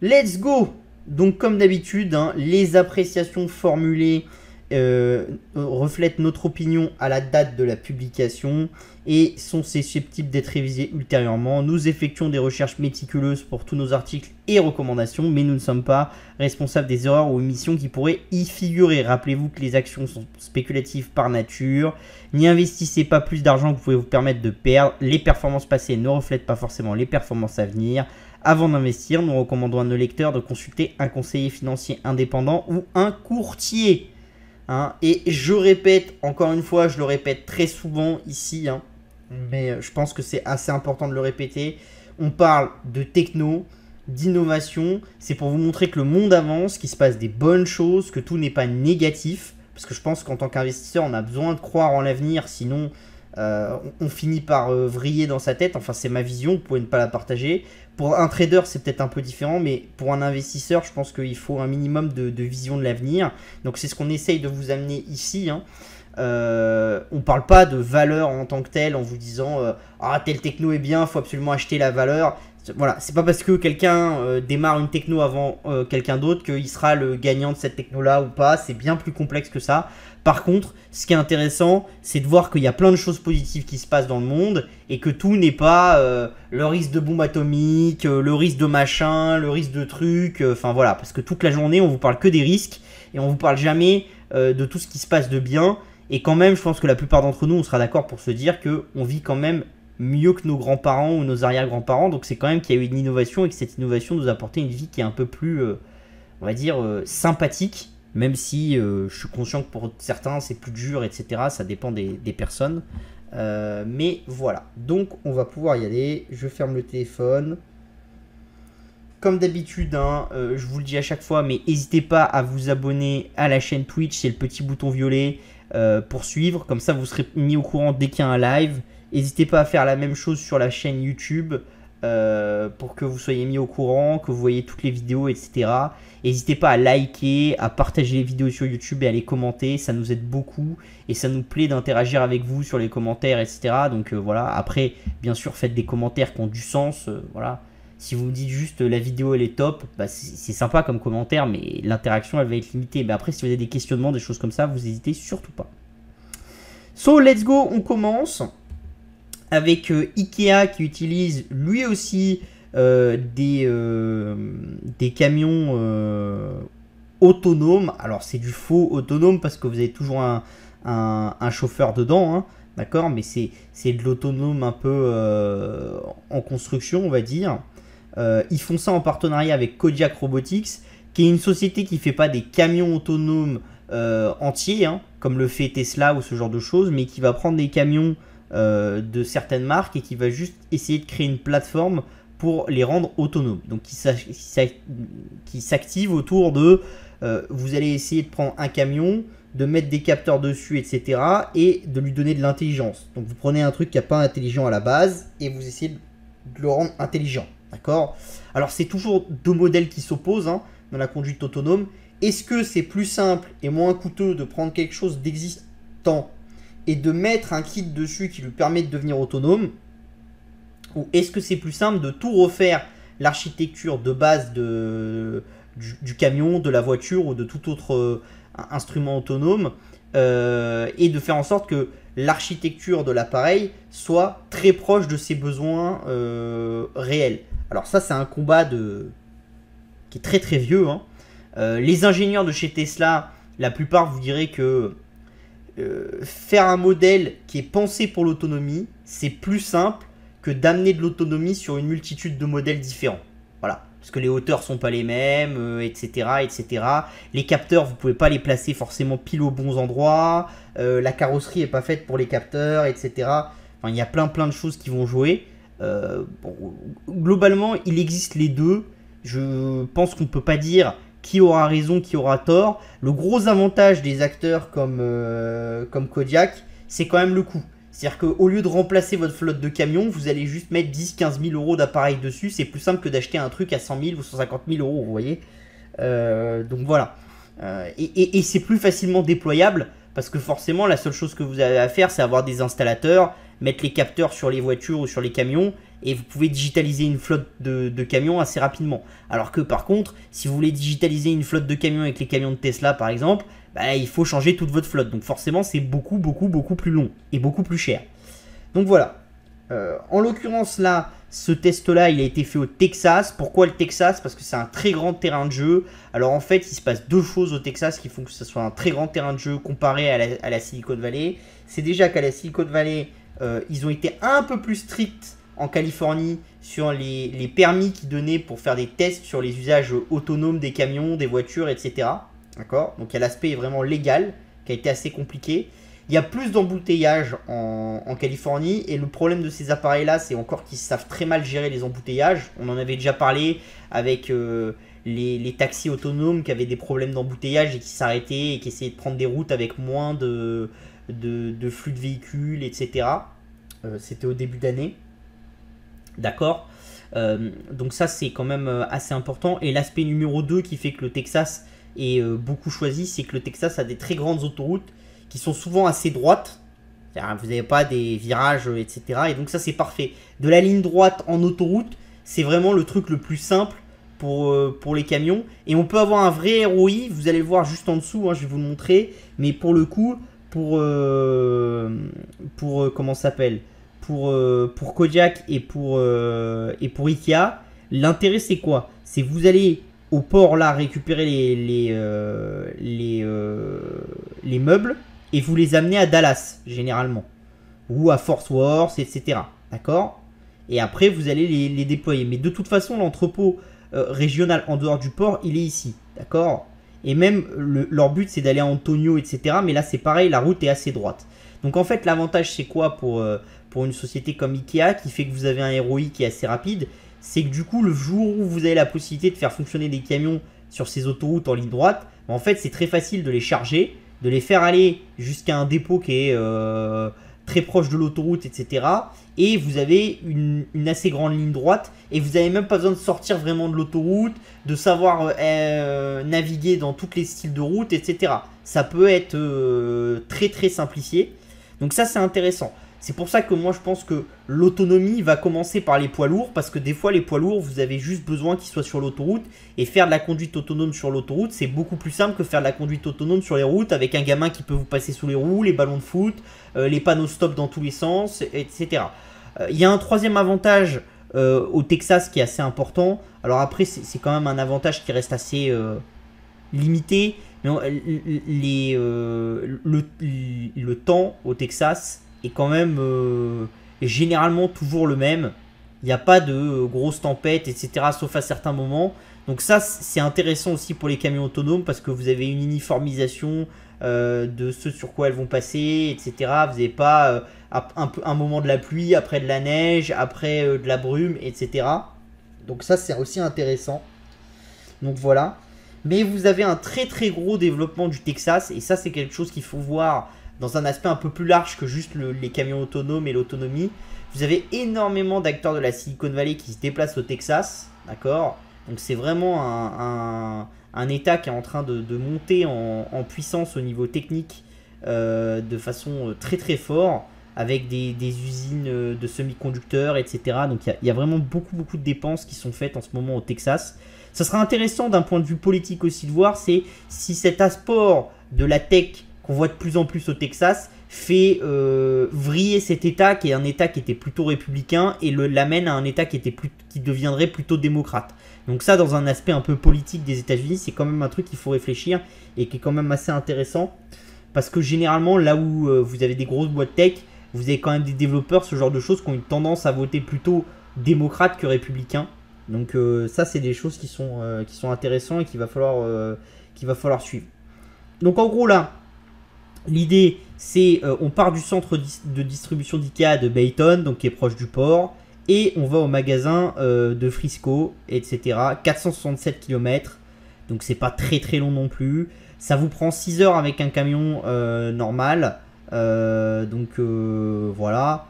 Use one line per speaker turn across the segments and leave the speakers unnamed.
let's go. Donc comme d'habitude, hein, les appréciations formulées reflètent notre opinion à la date de la publication et sont susceptibles d'être révisées ultérieurement. Nous effectuons des recherches méticuleuses pour tous nos articles et recommandations, mais nous ne sommes pas responsables des erreurs ou omissions qui pourraient y figurer. Rappelez-vous que les actions sont spéculatives par nature. N'y investissez pas plus d'argent que vous pouvez vous permettre de perdre. Les performances passées ne reflètent pas forcément les performances à venir. Avant d'investir, nous recommandons à nos lecteurs de consulter un conseiller financier indépendant ou un courtier. Hein, et je répète, encore une fois, je le répète très souvent ici, hein, mais je pense que c'est assez important de le répéter. On parle de techno, d'innovation, c'est pour vous montrer que le monde avance, qu'il se passe des bonnes choses, que tout n'est pas négatif. Parce que je pense qu'en tant qu'investisseur, on a besoin de croire en l'avenir, sinon on finit par vriller dans sa tête. Enfin, c'est ma vision, vous pouvez ne pas la partager. Pour un trader, c'est peut-être un peu différent, mais pour un investisseur, je pense qu'il faut un minimum de vision de l'avenir. Donc, c'est ce qu'on essaye de vous amener ici. Hein. On ne parle pas de valeur en tant que telle en vous disant ah, tel techno est bien, il faut absolument acheter la valeur. Voilà, c'est pas parce que quelqu'un démarre une techno avant quelqu'un d'autre qu'il sera le gagnant de cette techno-là ou pas. C'est bien plus complexe que ça. Par contre, ce qui est intéressant, c'est de voir qu'il y a plein de choses positives qui se passent dans le monde et que tout n'est pas le risque de bombe atomique, le risque de machin, le risque de trucs. Enfin voilà, parce que toute la journée, on vous parle que des risques et on vous parle jamais de tout ce qui se passe de bien. Et quand même, je pense que la plupart d'entre nous, on sera d'accord pour se dire qu'on vit quand même mieux que nos grands-parents ou nos arrière-grands-parents. Donc c'est quand même qu'il y a eu une innovation et que cette innovation nous a apporté une vie qui est un peu plus, on va dire, sympathique. Même si je suis conscient que pour certains c'est plus dur, etc. Ça dépend des personnes. Mais voilà. Donc on va pouvoir y aller. Je ferme le téléphone. Comme d'habitude, hein, je vous le dis à chaque fois, mais n'hésitez pas à vous abonner à la chaîne Twitch. C'est le petit bouton violet pour suivre. Comme ça vous serez mis au courant dès qu'il y a un live. N'hésitez pas à faire la même chose sur la chaîne YouTube pour que vous soyez mis au courant, que vous voyez toutes les vidéos, etc. N'hésitez pas à liker, à partager les vidéos sur YouTube et à les commenter. Ça nous aide beaucoup et ça nous plaît d'interagir avec vous sur les commentaires, etc. Donc voilà, après, bien sûr, faites des commentaires qui ont du sens. Voilà. Si vous me dites juste la vidéo elle est top, bah, c'est sympa comme commentaire, mais l'interaction elle va être limitée. Mais après, si vous avez des questionnements, des choses comme ça, vous n'hésitez surtout pas. So, let's go, on commence avec Ikea qui utilise lui aussi des camions autonomes. Alors c'est du faux autonome parce que vous avez toujours un chauffeur dedans, hein, d'accord, mais c'est de l'autonome un peu en construction, on va dire. Ils font ça en partenariat avec Kodiak Robotics, qui est une société qui ne fait pas des camions autonomes entiers, hein, comme le fait Tesla ou ce genre de choses, mais qui va prendre des camions de certaines marques et qui va juste essayer de créer une plateforme pour les rendre autonomes. Donc qui s'active autour de vous allez essayer de prendre un camion, de mettre des capteurs dessus, etc. et de lui donner de l'intelligence. Donc vous prenez un truc qui n'est pas intelligent à la base et vous essayez de le rendre intelligent. D'accord ? Alors c'est toujours deux modèles qui s'opposent, hein, dans la conduite autonome. Est-ce que c'est plus simple et moins coûteux de prendre quelque chose d'existant et de mettre un kit dessus qui lui permet de devenir autonome, ou est-ce que c'est plus simple de tout refaire l'architecture de base du camion, de la voiture ou de tout autre instrument autonome et de faire en sorte que l'architecture de l'appareil soit très proche de ses besoins réels. Alors ça c'est un combat qui est très très vieux, hein. Les ingénieurs de chez Tesla, la plupart vous diraient que faire un modèle qui est pensé pour l'autonomie, c'est plus simple que d'amener de l'autonomie sur une multitude de modèles différents. Voilà, parce que les hauteurs sont pas les mêmes, etc., etc. Les capteurs, vous pouvez pas les placer forcément pile aux bons endroits. La carrosserie est pas faite pour les capteurs, etc. Enfin, il y a plein de choses qui vont jouer. Bon, globalement, il existe les deux. Je pense qu'on peut pas dire qui aura raison, qui aura tort. Le gros avantage des acteurs comme Kodiak, c'est quand même le coût. C'est-à-dire qu'au lieu de remplacer votre flotte de camions, vous allez juste mettre 10-15 000 euros d'appareil dessus. C'est plus simple que d'acheter un truc à 100 000 ou 150 000 euros, vous voyez. Donc voilà. Et c'est plus facilement déployable parce que forcément, la seule chose que vous avez à faire, c'est avoir des installateurs, mettre les capteurs sur les voitures ou sur les camions et vous pouvez digitaliser une flotte de camions assez rapidement. Alors que par contre, si vous voulez digitaliser une flotte de camions avec les camions de Tesla par exemple, bah, il faut changer toute votre flotte. Donc forcément, c'est beaucoup plus long et beaucoup plus cher. Donc voilà. En l'occurrence là, ce test-là, il a été fait au Texas. Pourquoi le Texas? Parce que c'est un très grand terrain de jeu. Alors en fait, il se passe deux choses au Texas qui font que ce soit un très grand terrain de jeu comparé à la Silicon Valley. C'est déjà qu'à la Silicon Valley, ils ont été un peu plus stricts en Californie sur les permis qu'ils donnaient pour faire des tests sur les usages autonomes des camions, des voitures, etc. D'accord? Donc il y a l'aspect vraiment légal qui a été assez compliqué. Il y a plus d'embouteillages en Californie et le problème de ces appareils-là, c'est encore qu'ils savent très mal gérer les embouteillages. On en avait déjà parlé avec les taxis autonomes qui avaient des problèmes d'embouteillage et qui s'arrêtaient et qui essayaient de prendre des routes avec moins de flux de véhicules, etc. C'était au début d'année. D'accord? Donc ça, c'est quand même assez important. Et l'aspect numéro 2 qui fait que le Texas est beaucoup choisi, c'est que le Texas a des très grandes autoroutes qui sont souvent assez droites. Vous n'avez pas des virages, etc. Et donc ça, c'est parfait. De la ligne droite en autoroute, c'est vraiment le truc le plus simple pour les camions. Et on peut avoir un vrai ROI. Vous allez le voir juste en dessous, hein, je vais vous le montrer. Mais pour le coup, comment ça s'appelle, pour Kodiak et pour Ikea, l'intérêt c'est quoi? C'est vous allez au port là récupérer les meubles et vous les amenez à Dallas généralement ou à Fort Worth, etc. D'accord? Et après vous allez les déployer. Mais de toute façon l'entrepôt régional en dehors du port il est ici. D'accord? Et même leur but c'est d'aller à Antonio, etc. Mais là c'est pareil, la route est assez droite. Donc en fait l'avantage c'est quoi pour une société comme Ikea qui fait que vous avez un ROI qui est assez rapide? C'est que du coup le jour où vous avez la possibilité de faire fonctionner des camions sur ces autoroutes en ligne droite, en fait c'est très facile de les charger, de les faire aller jusqu'à un dépôt qui est très proche de l'autoroute, etc. Et vous avez une assez grande ligne droite et vous n'avez même pas besoin de sortir vraiment de l'autoroute, de savoir naviguer dans tous les styles de route, etc. Ça peut être très simplifié. Donc ça c'est intéressant. C'est pour ça que moi je pense que l'autonomie va commencer par les poids lourds, parce que des fois les poids lourds vous avez juste besoin qu'ils soient sur l'autoroute, et faire de la conduite autonome sur l'autoroute c'est beaucoup plus simple que faire de la conduite autonome sur les routes avec un gamin qui peut vous passer sous les roues, les ballons de foot, les panneaux stop dans tous les sens, etc. Il y a un troisième avantage au Texas qui est assez important. Alors après c'est quand même un avantage qui reste assez limité, mais le temps au Texas est quand même généralement toujours le même. Il n'y a pas de grosses tempêtes, etc. sauf à certains moments. Donc ça, c'est intéressant aussi pour les camions autonomes parce que vous avez une uniformisation de ce sur quoi elles vont passer, etc. Vous n'avez pas un moment de la pluie, après de la neige, après de la brume, etc. Donc ça, c'est aussi intéressant. Donc voilà. Mais vous avez un très gros développement du Texas et ça, c'est quelque chose qu'il faut voir dans un aspect un peu plus large que juste les camions autonomes et l'autonomie. Vous avez énormément d'acteurs de la Silicon Valley qui se déplacent au Texas, d'accord? Donc c'est vraiment un État qui est en train de monter en puissance au niveau technique de façon très fort, avec des usines de semi-conducteurs, etc. Donc il y a vraiment beaucoup de dépenses qui sont faites en ce moment au Texas. Ça sera intéressant d'un point de vue politique aussi de voir si cet apport de la tech qu'on voit de plus en plus au Texas fait vriller cet État qui est un État qui était plutôt républicain et l'amène à un État qui deviendrait plutôt démocrate. Donc ça, dans un aspect un peu politique des États-Unis, c'est quand même un truc qu'il faut réfléchir et qui est quand même assez intéressant, parce que généralement là où vous avez des grosses boîtes tech, vous avez quand même des développeurs, ce genre de choses, qui ont une tendance à voter plutôt démocrate que républicain. Donc ça, c'est des choses qui sont intéressantes et qu'il va falloir suivre. Donc en gros là, l'idée c'est on part du centre de distribution d'Ikea de Bayton, donc qui est proche du port, et on va au magasin de Frisco, etc. 467 km, donc c'est pas très long non plus. Ça vous prend 6 heures avec un camion normal, donc voilà.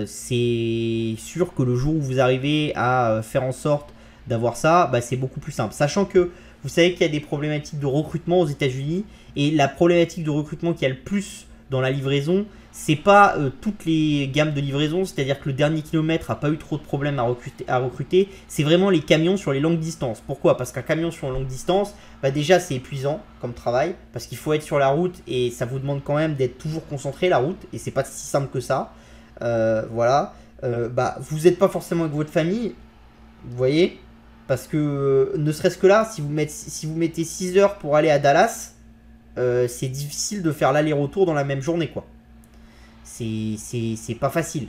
C'est sûr que le jour où vous arrivez à faire en sorte d'avoir ça, bah, c'est beaucoup plus simple. Sachant que vous savez qu'il y a des problématiques de recrutement aux États-Unis, et la problématique de recrutement qu'il y a le plus dans la livraison, c'est pas toutes les gammes de livraison, c'est-à-dire que le dernier kilomètre n'a pas eu trop de problèmes à recruter. C'est vraiment les camions sur les longues distances. Pourquoi? Parce qu'un camion sur une longue distance, bah déjà c'est épuisant comme travail, parce qu'il faut être sur la route et ça vous demande quand même d'être toujours concentré la route, et c'est pas si simple que ça. Voilà. Bah, vous n'êtes pas forcément avec votre famille, vous voyez, parce que ne serait-ce que là, si vous mettez 6 heures pour aller à Dallas, c'est difficile de faire l'aller-retour dans la même journée, quoi. C'est pas facile.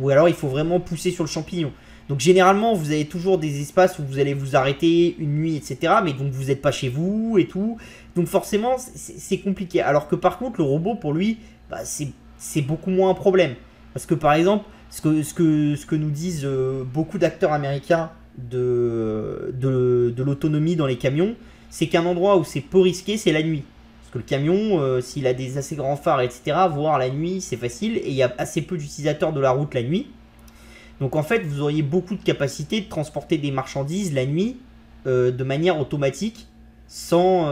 Ou alors il faut vraiment pousser sur le champignon. Donc généralement vous avez toujours des espaces où vous allez vous arrêter une nuit, etc. Mais donc vous n'êtes pas chez vous et tout. Donc forcément c'est compliqué. Alors que par contre le robot pour lui, bah, c'est beaucoup moins un problème. Parce que par exemple ce que nous disent beaucoup d'acteurs américains de l'autonomie dans les camions, c'est qu'un endroit où c'est peu risqué, c'est la nuit. Parce que le camion, s'il a des assez grands phares, etc., voir la nuit, c'est facile. Et il y a assez peu d'utilisateurs de la route la nuit. Donc en fait, vous auriez beaucoup de capacité de transporter des marchandises la nuit de manière automatique, sans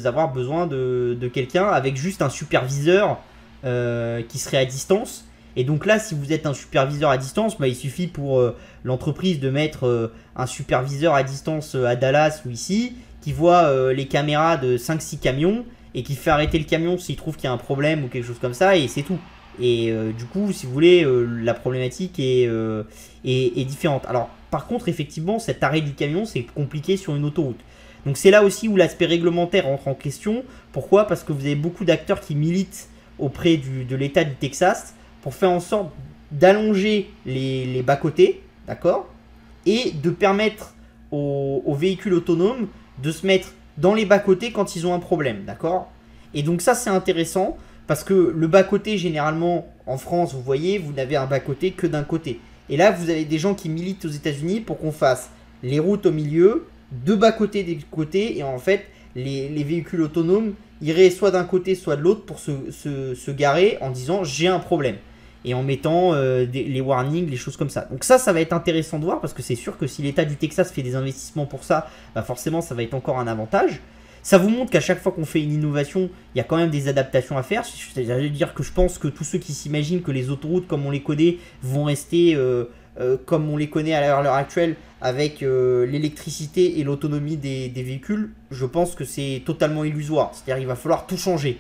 avoir besoin de quelqu'un, avec juste un superviseur qui serait à distance. Et donc là, si vous êtes un superviseur à distance, bah, il suffit pour l'entreprise de mettre un superviseur à distance à Dallas ou ici, qui voit les caméras de 5-6 camions et qui fait arrêter le camion s'il trouve qu'il y a un problème ou quelque chose comme ça, et c'est tout. Et du coup, si vous voulez, la problématique est différente. Alors, par contre, effectivement, cet arrêt du camion, c'est compliqué sur une autoroute. Donc c'est là aussi où l'aspect réglementaire entre en question. Pourquoi? Parce que vous avez beaucoup d'acteurs qui militent auprès de l'État du Texas pour faire en sorte d'allonger les bas-côtés, d'accord? Et de permettre aux véhicules autonomes de se mettre dans les bas-côtés quand ils ont un problème, d'accord? Et donc ça, c'est intéressant, parce que le bas-côté, généralement, en France, vous voyez, vous n'avez un bas-côté que d'un côté. Et là, vous avez des gens qui militent aux États-Unis pour qu'on fasse les routes au milieu, deux bas-côtés des côtés, et en fait, les véhicules autonomes iraient soit d'un côté, soit de l'autre pour se garer en disant « j'ai un problème ». Et en mettant les warnings, les choses comme ça. Donc ça va être intéressant de voir, parce que c'est sûr que si l'État du Texas fait des investissements pour ça, bah forcément ça va être encore un avantage. Ça vous montre qu'à chaque fois qu'on fait une innovation, il y a quand même des adaptations à faire. C'est-à-dire que je pense que tous ceux qui s'imaginent que les autoroutes comme on les connaît vont rester comme on les connaît à l'heure actuelle, avec l'électricité et l'autonomie des véhicules, je pense que c'est totalement illusoire. C'est-à-dire qu'il va falloir tout changer.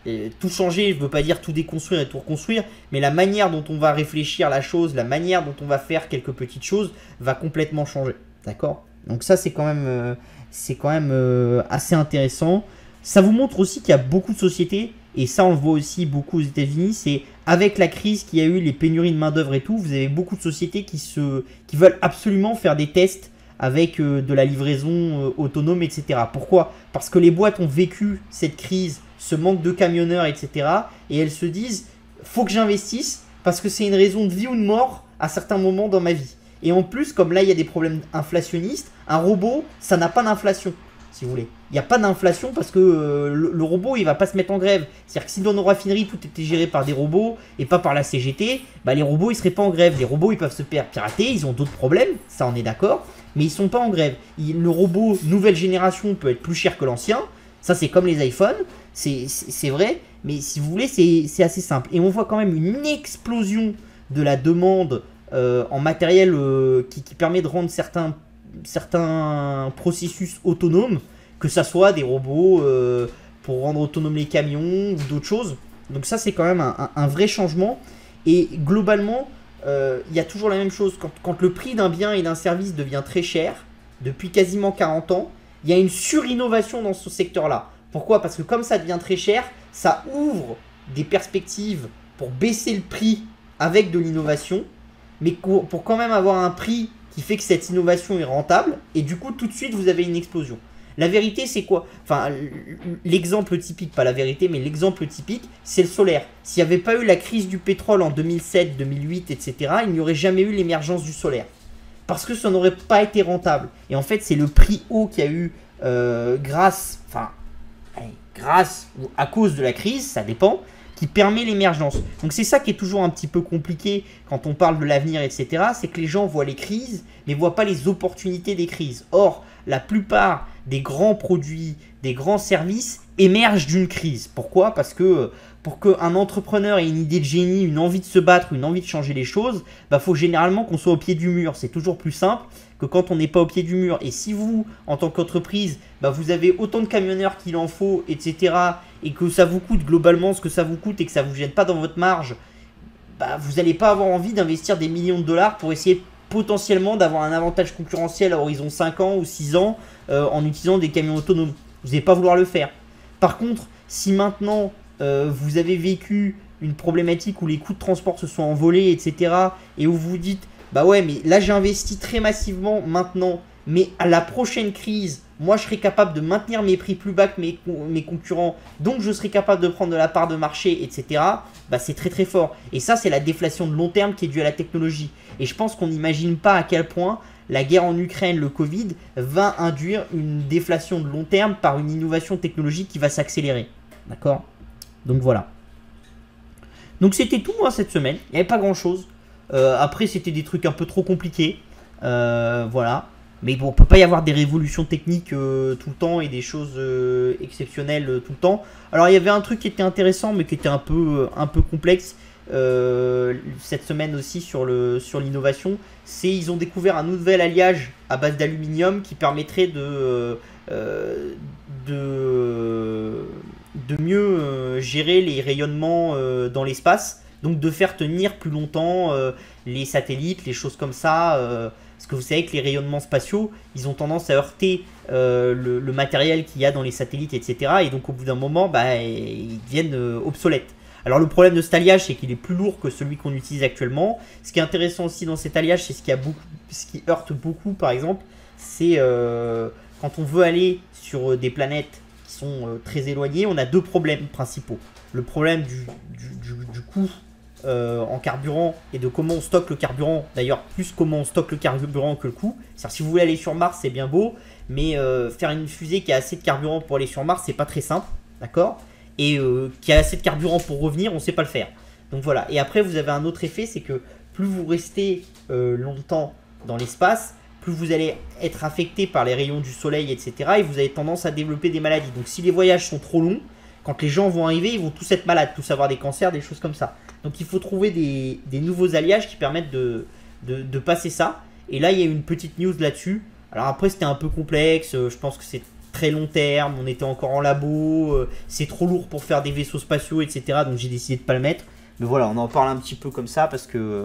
Et tout changer, je ne veux pas dire tout déconstruire et tout reconstruire, mais la manière dont on va réfléchir la chose, la manière dont on va faire quelques petites choses va complètement changer. D'accord? Donc ça, c'est quand même assez intéressant. Ça vous montre aussi qu'il y a beaucoup de sociétés, et ça on le voit aussi beaucoup aux États-Unis, c'est avec la crise qu'il y a eu, les pénuries de main d'œuvre et tout, vous avez beaucoup de sociétés qui veulent absolument faire des tests avec de la livraison autonome, etc. Pourquoi? Parce que les boîtes ont vécu cette crise, ce manque de camionneurs, etc. Et elles se disent, faut que j'investisse parce que c'est une raison de vie ou de mort à certains moments dans ma vie. Et en plus, comme là, il y a des problèmes inflationnistes, un robot, ça n'a pas d'inflation, si vous voulez. Il n'y a pas d'inflation parce que le robot, il va pas se mettre en grève. C'est-à-dire que si dans nos raffineries, tout était géré par des robots et pas par la CGT, bah, les robots, ils seraient pas en grève. Les robots, ils peuvent se pirater, ils ont d'autres problèmes, ça on est d'accord, mais ils sont pas en grève. Le robot nouvelle génération peut être plus cher que l'ancien, ça c'est comme les iPhones, c'est vrai, mais si vous voulez, c'est assez simple. Et on voit quand même une explosion de la demande en matériel qui permet de rendre certains processus autonomes, que ça soit des robots pour rendre autonomes les camions ou d'autres choses. Donc ça, c'est quand même un vrai changement. Et globalement, il y a toujours la même chose. Quand le prix d'un bien et d'un service devient très cher, depuis quasiment 40 ans, il y a une surinnovation dans ce secteur-là. Pourquoi? Parce que comme ça devient très cher, ça ouvre des perspectives pour baisser le prix avec de l'innovation, mais pour quand même avoir un prix qui fait que cette innovation est rentable, et du coup, tout de suite, vous avez une explosion. La vérité, c'est quoi? Enfin, l'exemple typique, pas la vérité, mais l'exemple typique, c'est le solaire. S'il n'y avait pas eu la crise du pétrole en 2007, 2008, etc., il n'y aurait jamais eu l'émergence du solaire. Parce que ça n'aurait pas été rentable. Et en fait, c'est le prix haut qu'il y a eu grâce ou à cause de la crise, ça dépend, qui permet l'émergence. Donc c'est ça qui est toujours un petit peu compliqué quand on parle de l'avenir, etc. C'est que les gens voient les crises, mais ne voient pas les opportunités des crises. Or, la plupart des grands produits, des grands services émergent d'une crise. Pourquoi? Parce que pour qu'un entrepreneur ait une idée de génie, une envie de se battre, une envie de changer les choses, bah, faut généralement qu'on soit au pied du mur. C'est toujours plus simple que quand on n'est pas au pied du mur. Et si vous, en tant qu'entreprise, bah, vous avez autant de camionneurs qu'il en faut, etc., et que ça vous coûte globalement ce que ça vous coûte et que ça ne vous gêne pas dans votre marge, bah, vous n'allez pas avoir envie d'investir des millions de dollars pour essayer potentiellement d'avoir un avantage concurrentiel à horizon 5 ans ou 6 ans en utilisant des camions autonomes. Vous n'allez pas vouloir le faire. Par contre, si maintenant vous avez vécu une problématique où les coûts de transport se sont envolés, etc., et où vous vous dites, bah ouais, mais là j'ai investi très massivement maintenant, mais à la prochaine crise, moi je serai capable de maintenir mes prix plus bas que mes concurrents, donc je serai capable de prendre de la part de marché, etc., bah c'est très très fort. Et ça, c'est la déflation de long terme qui est due à la technologie. Et je pense qu'on n'imagine pas à quel point la guerre en Ukraine, le Covid, va induire une déflation de long terme par une innovation technologique qui va s'accélérer. D'accord ? Donc voilà. Donc c'était tout cette semaine. Il n'y avait pas grand chose. Après, c'était des trucs un peu trop compliqués. Voilà. Mais bon, on peut pas y avoir des révolutions techniques tout le temps et des choses exceptionnelles tout le temps. Alors il y avait un truc qui était intéressant mais qui était un peu complexe cette semaine aussi sur l'innovation. C'est ils ont découvert un nouvel alliage à base d'aluminium qui permettrait de mieux gérer les rayonnements dans l'espace. Donc de faire tenir plus longtemps les satellites, les choses comme ça. Parce que vous savez que les rayonnements spatiaux, ils ont tendance à heurter le matériel qu'il y a dans les satellites, etc. Et donc au bout d'un moment, bah, ils deviennent obsolètes. Alors le problème de cet alliage, c'est qu'il est plus lourd que celui qu'on utilise actuellement. Ce qui est intéressant aussi dans cet alliage, c'est ce qui heurte beaucoup, par exemple, c'est quand on veut aller sur des planètes qui sont très éloignées, on a deux problèmes principaux. Le problème du coût en carburant et de comment on stocke le carburant. D'ailleurs, plus comment on stocke le carburant que le coût. C'est-à-dire, si vous voulez aller sur Mars, c'est bien beau, mais faire une fusée qui a assez de carburant pour aller sur Mars, c'est pas très simple, d'accord ? Et qui a assez de carburant pour revenir, on sait pas le faire. Donc voilà. Et après, vous avez un autre effet, c'est que plus vous restez longtemps dans l'espace, plus vous allez être affecté par les rayons du soleil, etc. Et vous avez tendance à développer des maladies. Donc si les voyages sont trop longs, quand les gens vont arriver, ils vont tous être malades, tous avoir des cancers, des choses comme ça. Donc il faut trouver des nouveaux alliages qui permettent de passer ça. Et là, il y a une petite news là-dessus. Alors après, c'était un peu complexe. Je pense que c'est très long terme. On était encore en labo. C'est trop lourd pour faire des vaisseaux spatiaux, etc. Donc j'ai décidé de ne pas le mettre. Mais voilà, on en parle un petit peu comme ça parce que...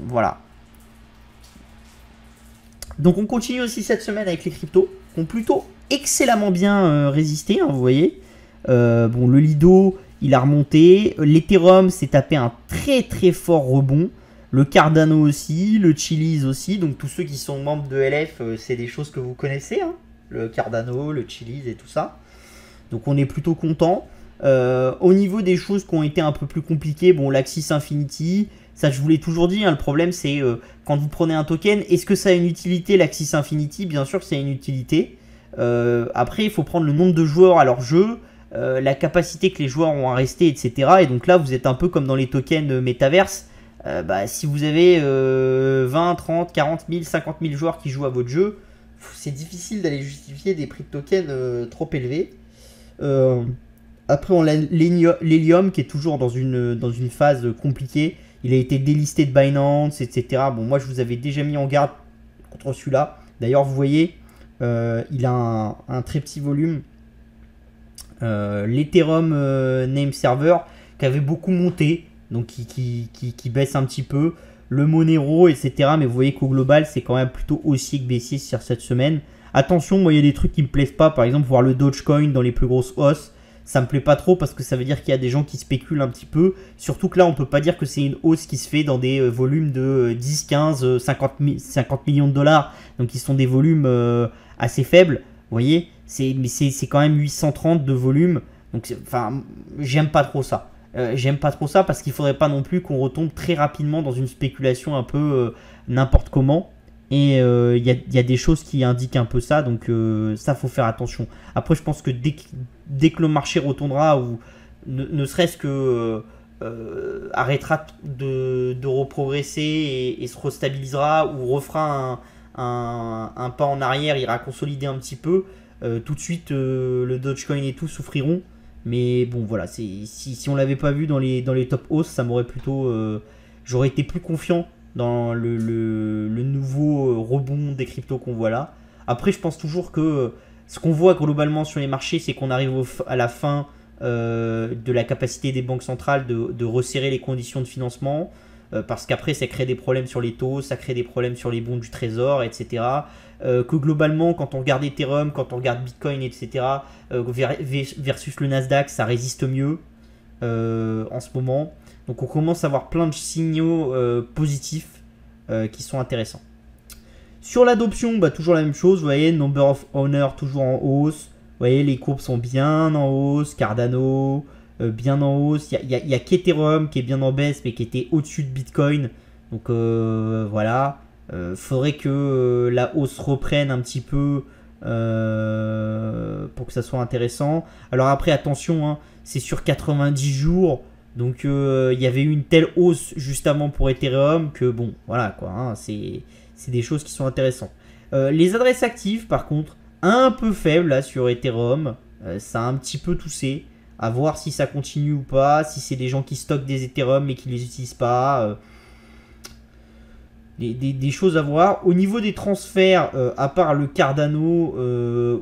voilà. Donc on continue aussi cette semaine avec les cryptos qui ont plutôt excellemment bien résisté, hein, vous voyez. Bon, le Lido, il a remonté. L'Ethereum s'est tapé un très très fort rebond. Le Cardano aussi, le Chiliz aussi. Donc tous ceux qui sont membres de LF, c'est des choses que vous connaissez, hein. Le Cardano, le Chiliz et tout ça. Donc on est plutôt content. Au niveau des choses qui ont été un peu plus compliquées, bon, l'Axis Infinity, ça je vous l'ai toujours dit, hein, le problème c'est quand vous prenez un token, est-ce que ça a une utilité l'Axis Infinity? Bien sûr que ça a une utilité. Après, il faut prendre le nombre de joueurs à leur jeu, la capacité que les joueurs ont à rester, etc. Et donc là, vous êtes un peu comme dans les tokens Metaverse. Bah, si vous avez 20, 30, 40 000, 50 000 joueurs qui jouent à votre jeu, c'est difficile d'aller justifier des prix de tokens trop élevés. Après, on a l'Helium qui est toujours dans une phase compliquée. Il a été délisté de Binance, etc. Bon, moi, je vous avais déjà mis en garde contre celui-là. D'ailleurs, vous voyez, il a un très petit volume. L'Ethereum Name Server qui avait beaucoup monté, donc qui baisse un petit peu. Le Monero, etc. Mais vous voyez qu'au global, c'est quand même plutôt haussier que baissier sur cette semaine. Attention, moi, il y a des trucs qui me plaisent pas. Par exemple, voir le Dogecoin dans les plus grosses hausses. Ça me plaît pas trop parce que ça veut dire qu'il y a des gens qui spéculent un petit peu. Surtout que là, on peut pas dire que c'est une hausse qui se fait dans des volumes de 10, 15, 50 millions de dollars. Donc, ils sont des volumes assez faibles. Vous voyez, mais c'est quand même 830 de volume. Donc, enfin, j'aime pas trop ça. J'aime pas trop ça parce qu'il faudrait pas non plus qu'on retombe très rapidement dans une spéculation un peu n'importe comment. Et il y a des choses qui indiquent un peu ça, donc ça faut faire attention. Après, je pense que dès que le marché retournera ou ne serait-ce que arrêtera de reprogresser et se restabilisera ou refera un pas en arrière, ira consolider un petit peu, tout de suite le Dogecoin et tout souffriront. Mais bon, voilà, si on l'avait pas vu dans les top hosts, ça m'aurait plutôt... j'aurais été plus confiant dans le nouveau rebond des cryptos qu'on voit là. Après, je pense toujours que ce qu'on voit globalement sur les marchés, c'est qu'on arrive à la fin de la capacité des banques centrales de resserrer les conditions de financement. Parce qu'après, ça crée des problèmes sur les taux, ça crée des problèmes sur les bons du trésor, etc. Que globalement, quand on regarde Ethereum, quand on regarde Bitcoin, etc., versus le Nasdaq, ça résiste mieux en ce moment. Donc on commence à avoir plein de signaux positifs qui sont intéressants. Sur l'adoption, bah, toujours la même chose. Vous voyez, number of owners toujours en hausse. Vous voyez, les courbes sont bien en hausse. Cardano, bien en hausse. Il y a qu'Ethereum qui est bien en baisse, mais qui était au-dessus de Bitcoin. Donc voilà. Faudrait que la hausse reprenne un petit peu pour que ça soit intéressant. Alors après, attention, hein, c'est sur 90 jours. Donc il y avait eu une telle hausse juste avant pour Ethereum que bon, voilà quoi, hein, c'est des choses qui sont intéressantes. Les adresses actives, par contre, un peu faibles là sur Ethereum. Ça a un petit peu toussé. À voir si ça continue ou pas. Si c'est des gens qui stockent des Ethereum mais qui ne les utilisent pas. Des choses à voir. Au niveau des transferts, à part le Cardano,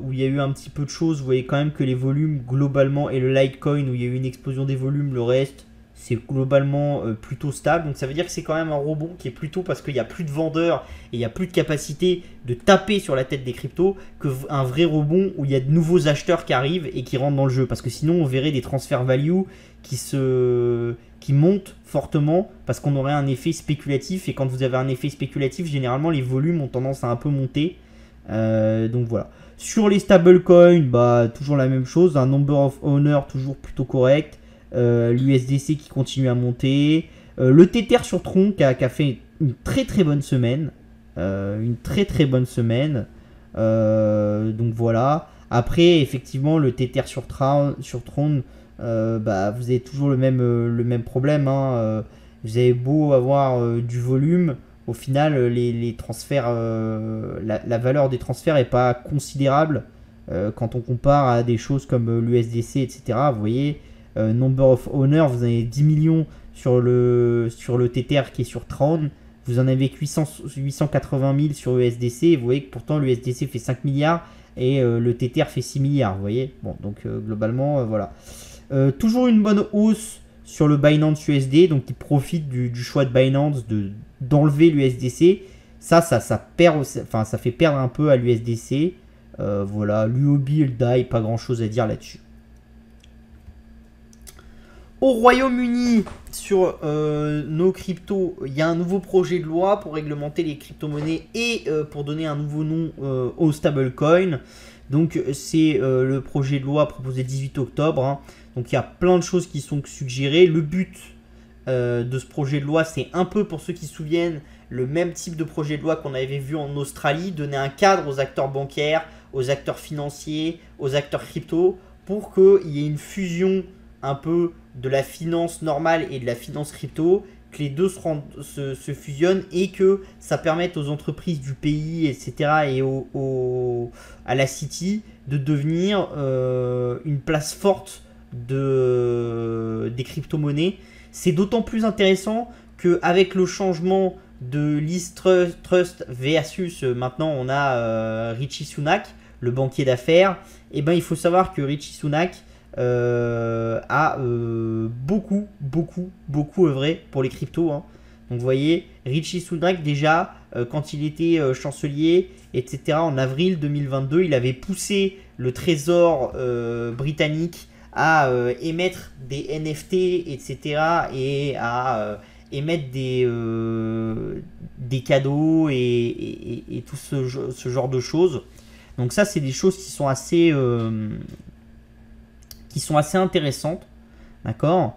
où il y a eu un petit peu de choses, vous voyez quand même que les volumes globalement, et le Litecoin où il y a eu une explosion des volumes, le reste, c'est globalement plutôt stable. Donc ça veut dire que c'est quand même un rebond qui est plutôt parce qu'il n'y a plus de vendeurs et il n'y a plus de capacité de taper sur la tête des cryptos, qu'un vrai rebond où il y a de nouveaux acheteurs qui arrivent et qui rentrent dans le jeu. Parce que sinon on verrait des transferts value qui montent fortement parce qu'on aurait un effet spéculatif. Et quand vous avez un effet spéculatif, généralement les volumes ont tendance à un peu monter. Donc voilà. Sur les stablecoins, bah, toujours la même chose. Un number of owners toujours plutôt correct. L'USDC qui continue à monter. Le Tether sur Tron qui a fait une très très bonne semaine. Donc voilà. Après, effectivement, le Tether sur Tron, bah, vous avez toujours le même problème. Hein. Vous avez beau avoir du volume, au final, les transferts, la valeur des transferts n'est pas considérable quand on compare à des choses comme l'USDC, etc. Vous voyez, number of owners, vous avez 10 millions sur le Tether qui est sur Tron. Vous en avez 880 000 sur USDC. Et vous voyez que pourtant l'USDC fait 5 milliards et le Tether fait 6 milliards. Vous voyez, bon, donc globalement, voilà. Toujours une bonne hausse sur le Binance USD, donc qui profite du choix de Binance d'enlever l'USDC. Ça perd, enfin, ça fait perdre un peu à l'USDC. Voilà, l'UOB et le DAI, pas grand chose à dire là-dessus. Au Royaume-Uni, sur nos cryptos, il y a un nouveau projet de loi pour réglementer les crypto-monnaies et pour donner un nouveau nom aux stablecoins. Donc c'est le projet de loi proposé le 18 octobre. Hein. Donc il y a plein de choses qui sont suggérées. Le but de ce projet de loi, c'est un peu, pour ceux qui se souviennent, le même type de projet de loi qu'on avait vu en Australie, donner un cadre aux acteurs bancaires, aux acteurs financiers, aux acteurs crypto, pour qu'il y ait une fusion un peu de la finance normale et de la finance crypto, que les deux se fusionnent et que ça permette aux entreprises du pays, etc. et à la City de devenir une place forte des crypto-monnaies. C'est d'autant plus intéressant qu'avec le changement de Liz Truss versus maintenant on a Rishi Sunak, le banquier d'affaires, et ben il faut savoir que Rishi Sunak a beaucoup œuvré pour les cryptos. Hein. Donc vous voyez, Rishi Sunak déjà, quand il était chancelier, etc., en avril 2022, il avait poussé le trésor britannique à émettre des NFT, etc., et à émettre des cadeaux et tout ce genre de choses. Donc ça, c'est des choses qui sont assez intéressantes, d'accord,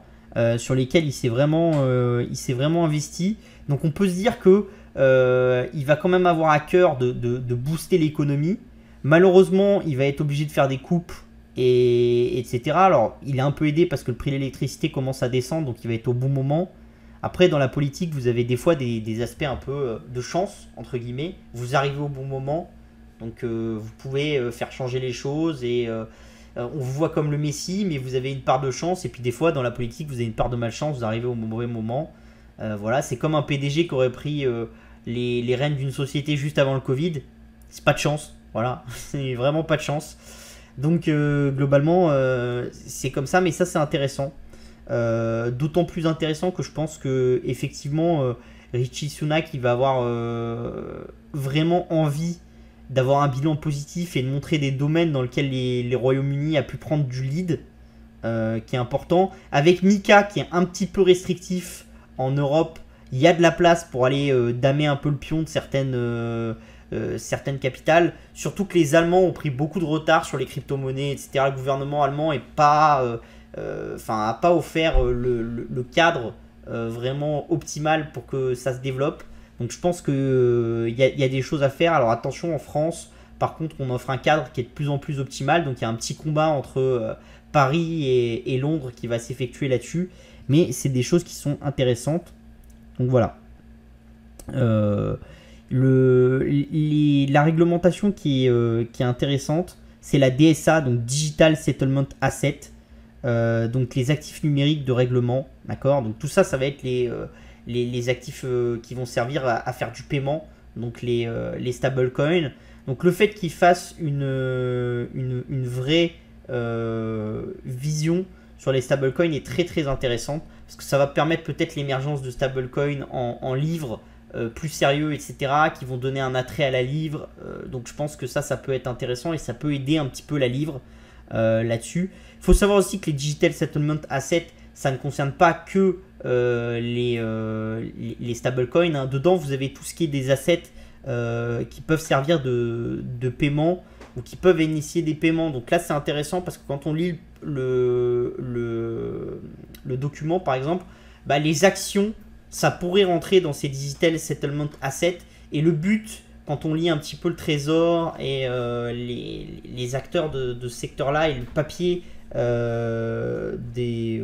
sur lesquelles il s'est vraiment investi. Donc on peut se dire que il va quand même avoir à cœur de booster l'économie. Malheureusement, il va être obligé de faire des coupes, etc. Alors, il est un peu aidé parce que le prix de l'électricité commence à descendre, donc il va être au bon moment. Après, dans la politique, vous avez des fois des aspects un peu de chance, entre guillemets. Vous arrivez au bon moment, donc vous pouvez faire changer les choses et On vous voit comme le Messi, mais vous avez une part de chance. Et puis des fois, dans la politique, vous avez une part de malchance. Vous arrivez au mauvais moment. Voilà, c'est comme un PDG qui aurait pris les rênes d'une société juste avant le Covid. C'est pas de chance. Voilà, c'est vraiment pas de chance. Donc globalement, c'est comme ça, mais ça c'est intéressant. D'autant plus intéressant que je pense que effectivement, Rishi Sunak il va avoir vraiment envie d'avoir un bilan positif et de montrer des domaines dans lesquels les Royaumes-Unis a pu prendre du lead, qui est important. Avec Mika qui est un petit peu restrictif en Europe, il y a de la place pour aller damer un peu le pion de certaines capitales. Surtout que les Allemands ont pris beaucoup de retard sur les crypto-monnaies, etc. Le gouvernement allemand n'a pas offert le cadre vraiment optimal pour que ça se développe. Donc je pense qu'il y a des choses à faire. Alors attention, en France, par contre, on offre un cadre qui est de plus en plus optimal. Donc il y a un petit combat entre Paris et Londres qui va s'effectuer là-dessus. Mais c'est des choses qui sont intéressantes. Donc voilà. La réglementation qui est intéressante, c'est la DSA, donc Digital Settlement Asset. Donc les actifs numériques de règlement. D'accord. Donc tout ça, ça va être les actifs qui vont servir à faire du paiement, donc les stablecoins. Donc le fait qu'ils fassent une vraie vision sur les stablecoins est très très intéressante, parce que ça va permettre peut-être l'émergence de stablecoins en livres plus sérieux, etc., qui vont donner un attrait à la livre. Donc je pense que ça peut être intéressant et ça peut aider un petit peu la livre là-dessus. Il faut savoir aussi que les Digital Settlement Assets, ça ne concerne pas que les stablecoins. Hein. Dedans, vous avez tout ce qui est des assets qui peuvent servir de paiement ou qui peuvent initier des paiements. Donc là, c'est intéressant parce que quand on lit le document, par exemple, bah, les actions, ça pourrait rentrer dans ces Digital Settlement Assets. Et le but, quand on lit un petit peu le Trésor et les acteurs de ce secteur-là et le papier des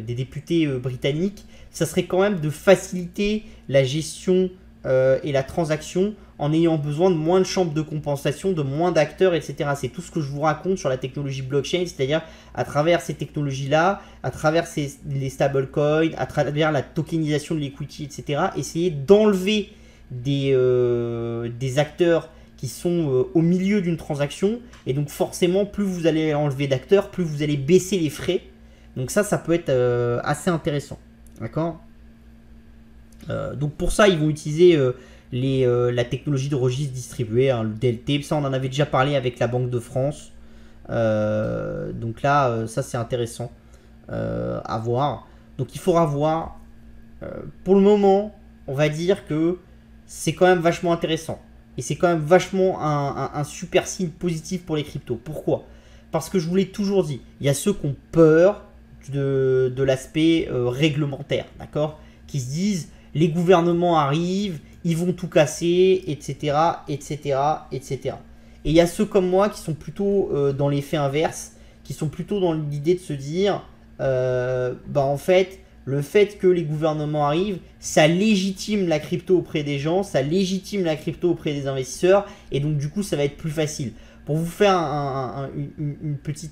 députés britanniques, ça serait quand même de faciliter la gestion et la transaction en ayant besoin de moins de chambres de compensation, de moins d'acteurs, etc. C'est tout ce que je vous raconte sur la technologie blockchain, c'est-à-dire à travers ces technologies-là, à travers les stablecoins, à travers la tokenisation de l'equity, etc. Essayer d'enlever des acteurs qui sont au milieu d'une transaction, et donc forcément, plus vous allez enlever d'acteurs, plus vous allez baisser les frais. Donc ça peut être assez intéressant. D'accord. Donc pour ça, ils vont utiliser la technologie de registre distribué, hein, le DLT. Ça, on en avait déjà parlé avec la Banque de France. Donc là, ça c'est intéressant à voir. Donc il faudra voir. Pour le moment, on va dire que c'est quand même vachement intéressant. Et c'est quand même vachement un super signe positif pour les cryptos. Pourquoi? Parce que je vous l'ai toujours dit, il y a ceux qui ont peur de l'aspect réglementaire, d'accord? Qui se disent, les gouvernements arrivent, ils vont tout casser, etc., etc., etc. Et il y a ceux comme moi qui sont plutôt dans l'effet inverse, qui sont plutôt dans l'idée de se dire, en fait, le fait que les gouvernements arrivent, ça légitime la crypto auprès des gens, ça légitime la crypto auprès des investisseurs, et donc du coup, ça va être plus facile. Pour vous faire un petit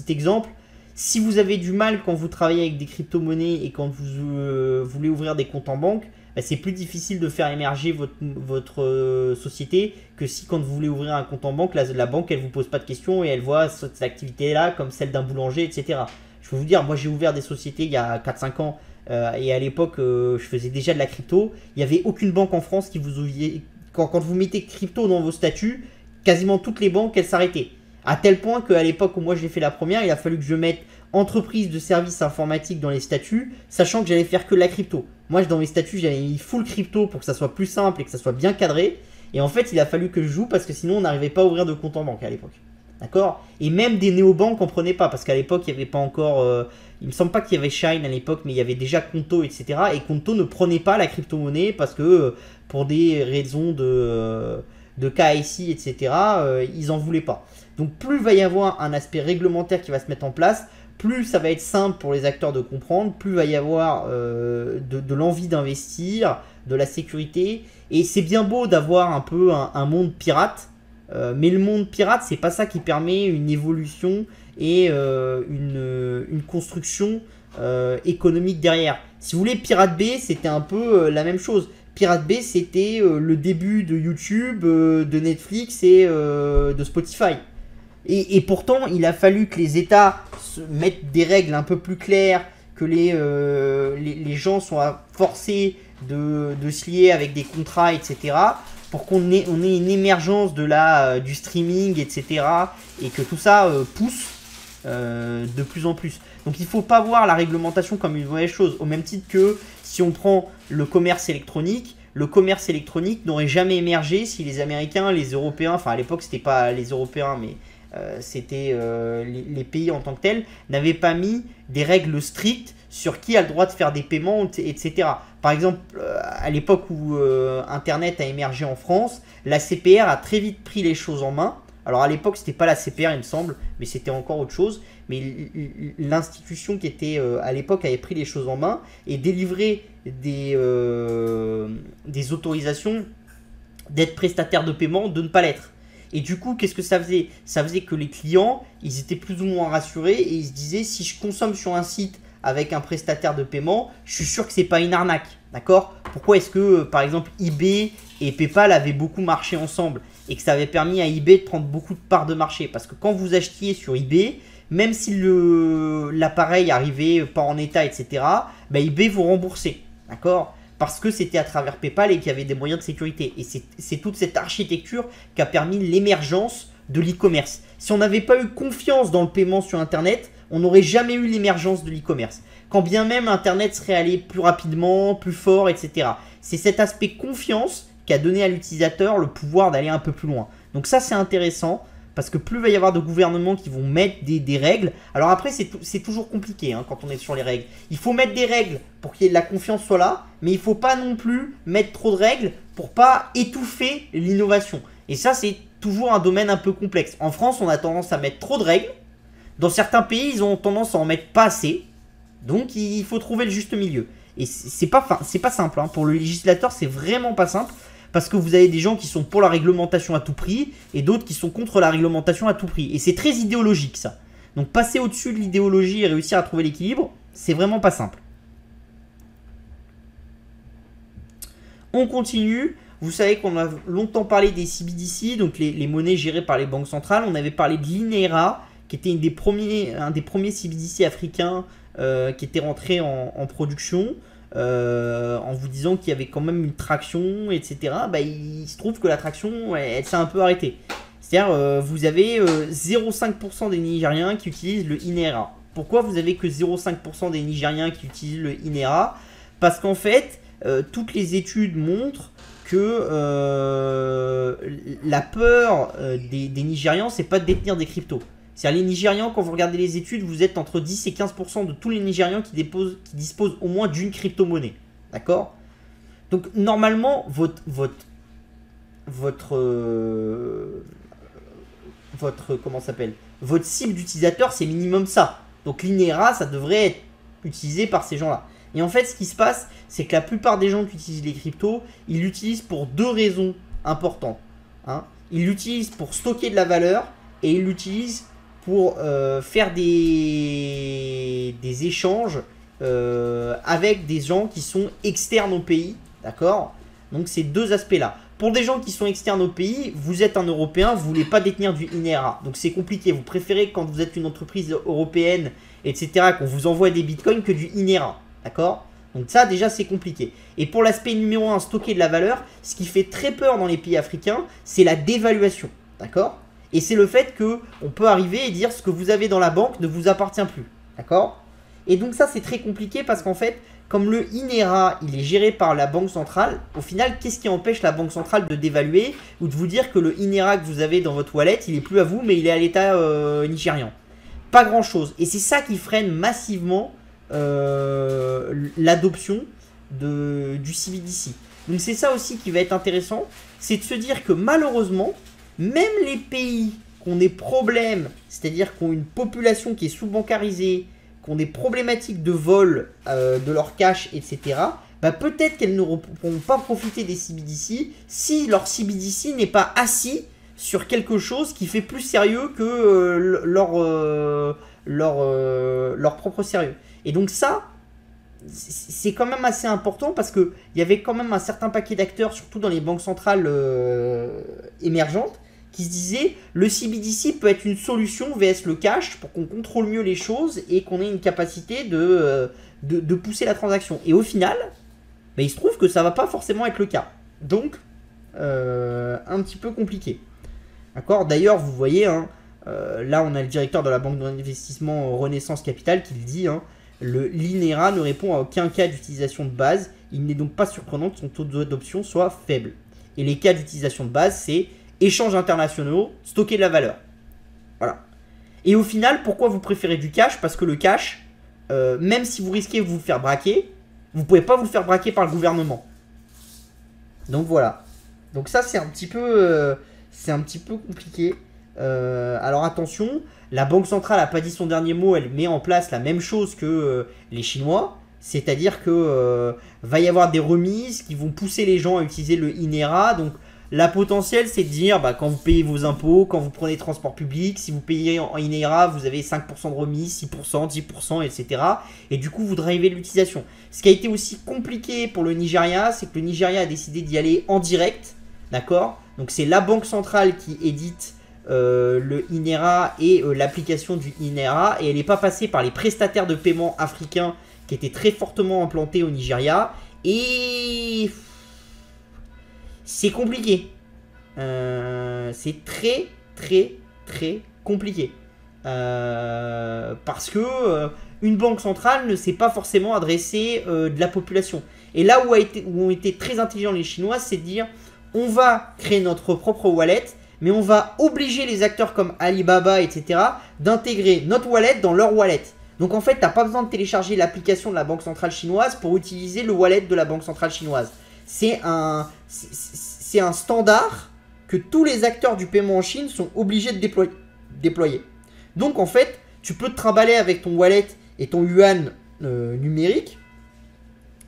exemple, si vous avez du mal quand vous travaillez avec des crypto-monnaies et quand vous voulez ouvrir des comptes en banque, c'est plus difficile de faire émerger votre société que si quand vous voulez ouvrir un compte en banque, la banque elle vous pose pas de questions et elle voit cette activité-là comme celle d'un boulanger, etc. Je peux vous dire, moi j'ai ouvert des sociétés il y a 4-5 ans et à l'époque je faisais déjà de la crypto. Il n'y avait aucune banque en France qui vous ouvriez. Quand vous mettez crypto dans vos statuts, quasiment toutes les banques elles s'arrêtaient. À tel point qu'à l'époque où moi je l'ai fait la première, il a fallu que je mette entreprise de services informatiques dans les statuts, sachant que j'allais faire que de la crypto. Moi dans mes statuts j'avais mis full crypto pour que ça soit plus simple et que ça soit bien cadré. Et en fait il a fallu que je joue parce que sinon on n'arrivait pas à ouvrir de compte en banque à l'époque. D'accord? Et même des néobanques on prenait pas parce qu'à l'époque il n'y avait pas encore... il me semble pas qu'il y avait Shine à l'époque, mais il y avait déjà Conto, etc. Et Conto ne prenait pas la crypto-monnaie parce que pour des raisons de KYC, etc., ils en voulaient pas. Donc plus il va y avoir un aspect réglementaire qui va se mettre en place, plus ça va être simple pour les acteurs de comprendre, plus il va y avoir de l'envie d'investir, de la sécurité. Et c'est bien beau d'avoir un peu un monde pirate, Mais le monde pirate, c'est pas ça qui permet une évolution et une construction économique derrière. Si vous voulez, Pirate Bay, c'était un peu la même chose. Pirate Bay, c'était le début de YouTube, de Netflix et de Spotify. Et pourtant, il a fallu que les États mettent des règles un peu plus claires, que les gens soient forcés de se lier avec des contrats, etc. Pour qu'on ait une émergence du streaming, etc. Et que tout ça pousse de plus en plus. Donc il ne faut pas voir la réglementation comme une mauvaise chose. Au même titre que si on prend le commerce électronique n'aurait jamais émergé si les Américains, les Européens, enfin à l'époque c'était pas les Européens mais c'était les pays en tant que tels, n'avaient pas mis des règles strictes sur qui a le droit de faire des paiements, etc. Par exemple, à l'époque où Internet a émergé en France, la CPR a très vite pris les choses en main. Alors à l'époque, c'était pas la CPR, il me semble, mais c'était encore autre chose. Mais l'institution qui était à l'époque avait pris les choses en main et délivré des autorisations d'être prestataire de paiement, de ne pas l'être. Et du coup, qu'est-ce que ça faisait? Ça faisait que les clients, ils étaient plus ou moins rassurés et ils se disaient, si je consomme sur un site avec un prestataire de paiement, je suis sûr que c'est pas une arnaque. D'accord? Pourquoi est-ce que, par exemple, eBay et PayPal avaient beaucoup marché ensemble et que ça avait permis à eBay de prendre beaucoup de parts de marché? Parce que quand vous achetiez sur eBay, même si l'appareil arrivait pas en état, etc., bah eBay vous remboursait. D'accord? Parce que c'était à travers PayPal et qu'il y avait des moyens de sécurité. Et c'est toute cette architecture qui a permis l'émergence de l'e-commerce. Si on n'avait pas eu confiance dans le paiement sur Internet, on n'aurait jamais eu l'émergence de l'e-commerce. Quand bien même Internet serait allé plus rapidement, plus fort, etc. C'est cet aspect confiance qui a donné à l'utilisateur le pouvoir d'aller un peu plus loin. Donc ça, c'est intéressant. Parce que plus il va y avoir de gouvernements qui vont mettre des règles. Alors après, c'est toujours compliqué quand on est sur les règles. Il faut mettre des règles pour qu'il y ait de la confiance soit là. Mais il ne faut pas non plus mettre trop de règles pour pas étouffer l'innovation. Et ça, c'est toujours un domaine un peu complexe. En France, on a tendance à mettre trop de règles. Dans certains pays, ils ont tendance à en mettre pas assez. Donc, il faut trouver le juste milieu. Et c'est pas simple. Pour le législateur, c'est vraiment pas simple. Parce que vous avez des gens qui sont pour la réglementation à tout prix et d'autres qui sont contre la réglementation à tout prix. Et c'est très idéologique ça. Donc passer au-dessus de l'idéologie et réussir à trouver l'équilibre, c'est vraiment pas simple. On continue. Vous savez qu'on a longtemps parlé des CBDC, donc les monnaies gérées par les banques centrales. On avait parlé de l'INERA, qui était un des premiers CBDC africains qui était rentré en production. En vous disant qu'il y avait quand même une traction, etc. Bah, il se trouve que la traction, elle s'est un peu arrêtée. C'est-à-dire, vous avez 0,5% des Nigériens qui utilisent le INERA. Pourquoi vous avez que 0,5% des Nigériens qui utilisent le INERA? Parce qu'en fait, toutes les études montrent que la peur des Nigérians, c'est pas de détenir des cryptos. C'est-à-dire les Nigérians, quand vous regardez les études, vous êtes entre 10 et 15% de tous les Nigérians qui disposent au moins d'une crypto-monnaie. D'accord? Donc normalement, votre comment ça s'appelle? Votre cible d'utilisateur, c'est minimum ça. Donc l'INERA, ça devrait être utilisé par ces gens-là. Et en fait, ce qui se passe, c'est que la plupart des gens qui utilisent les cryptos, ils l'utilisent pour deux raisons importantes. Ils l'utilisent pour stocker de la valeur et ils l'utilisent pour faire des échanges avec des gens qui sont externes au pays, d'accord? Donc ces deux aspects-là. Pour des gens qui sont externes au pays, vous êtes un Européen, vous ne voulez pas détenir du INERA. Donc c'est compliqué, vous préférez quand vous êtes une entreprise européenne, etc., qu'on vous envoie des bitcoins que du INERA, d'accord? Donc ça déjà c'est compliqué. Et pour l'aspect numéro 1, stocker de la valeur, ce qui fait très peur dans les pays africains, c'est la dévaluation, d'accord? Et c'est le fait qu'on peut arriver et dire ce que vous avez dans la banque ne vous appartient plus. D'accord? Et donc ça, c'est très compliqué parce qu'en fait, comme le INERA, il est géré par la banque centrale, au final, qu'est-ce qui empêche la banque centrale de dévaluer ou de vous dire que le INERA que vous avez dans votre wallet, il n'est plus à vous, mais il est à l'État nigérian? Pas grand-chose. Et c'est ça qui freine massivement l'adoption du CBDC. Donc c'est ça aussi qui va être intéressant, c'est de se dire que malheureusement, même les pays qui ont des problèmes, c'est-à-dire qui ont une population qui est sous-bancarisée, qui ont des problématiques de vol de leur cash, etc., bah peut-être qu'elles ne pourront pas profiter des CBDC si leur CBDC n'est pas assis sur quelque chose qui fait plus sérieux que leur propre sérieux. Et donc ça, c'est quand même assez important parce qu'il y avait quand même un certain paquet d'acteurs, surtout dans les banques centrales émergentes, qui se disaient le CBDC peut être une solution vs le cash pour qu'on contrôle mieux les choses et qu'on ait une capacité de pousser la transaction. Et au final, il se trouve que ça va pas forcément être le cas. Donc, un petit peu compliqué. D'accord. D'ailleurs, vous voyez, hein, là on a le directeur de la banque d'investissement Renaissance Capital qui le dit, hein, l'INERA ne répond à aucun cas d'utilisation de base, il n'est donc pas surprenant que son taux d'adoption soit faible. Et les cas d'utilisation de base, c'est échanges internationaux, stocker de la valeur. Voilà. Et au final, pourquoi vous préférez du cash? Parce que le cash, même si vous risquez de vous faire braquer, vous ne pouvez pas vous faire braquer par le gouvernement. Donc voilà. Donc ça, c'est un petit peu compliqué. Alors attention, la Banque centrale n'a pas dit son dernier mot, elle met en place la même chose que les Chinois. C'est-à-dire que va y avoir des remises qui vont pousser les gens à utiliser le INERA. Donc la potentielle, c'est de dire, quand vous payez vos impôts, quand vous prenez le transport public, si vous payez en INERA, vous avez 5% de remise, 6%, 10%, etc. Et du coup, vous drivez l'utilisation. Ce qui a été aussi compliqué pour le Nigeria, c'est que le Nigeria a décidé d'y aller en direct. D'accord? Donc c'est la banque centrale qui édite le INERA et l'application du INERA. Et elle n'est pas passée par les prestataires de paiement africains qui étaient très fortement implantés au Nigeria. Et c'est compliqué. C'est très compliqué. Parce que une banque centrale ne s'est pas forcément adressée de la population. Et là où ont été très intelligents les Chinois, c'est de dire on va créer notre propre wallet, mais on va obliger les acteurs comme Alibaba, etc. d'intégrer notre wallet dans leur wallet. Donc en fait, tu n'as pas besoin de télécharger l'application de la Banque centrale chinoise pour utiliser le wallet de la Banque centrale chinoise. C'est un standard que tous les acteurs du paiement en Chine sont obligés de déployer. Donc en fait, tu peux te trimballer avec ton wallet et ton yuan numérique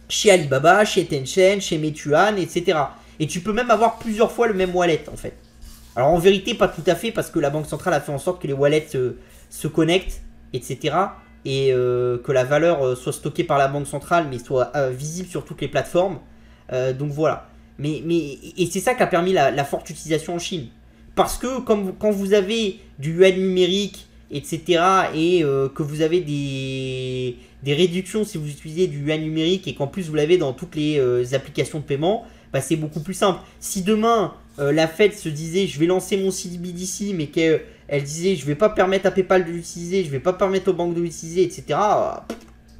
chez Alibaba, chez Tencent, chez Meituan, etc. Et tu peux même avoir plusieurs fois le même wallet en fait. Alors en vérité, pas tout à fait parce que la Banque centrale a fait en sorte que les wallets se connectent, etc. Et que la valeur soit stockée par la Banque centrale mais soit visible sur toutes les plateformes. Donc voilà. Et c'est ça qui a permis la forte utilisation en Chine. Parce que quand vous avez du yuan numérique, etc. et que vous avez des réductions si vous utilisez du yuan numérique et qu'en plus vous l'avez dans toutes les applications de paiement, c'est beaucoup plus simple. Si demain la Fed se disait je vais lancer mon CBDC mais qu'elle disait je vais pas permettre à PayPal de l'utiliser, je vais pas permettre aux banques de l'utiliser, etc.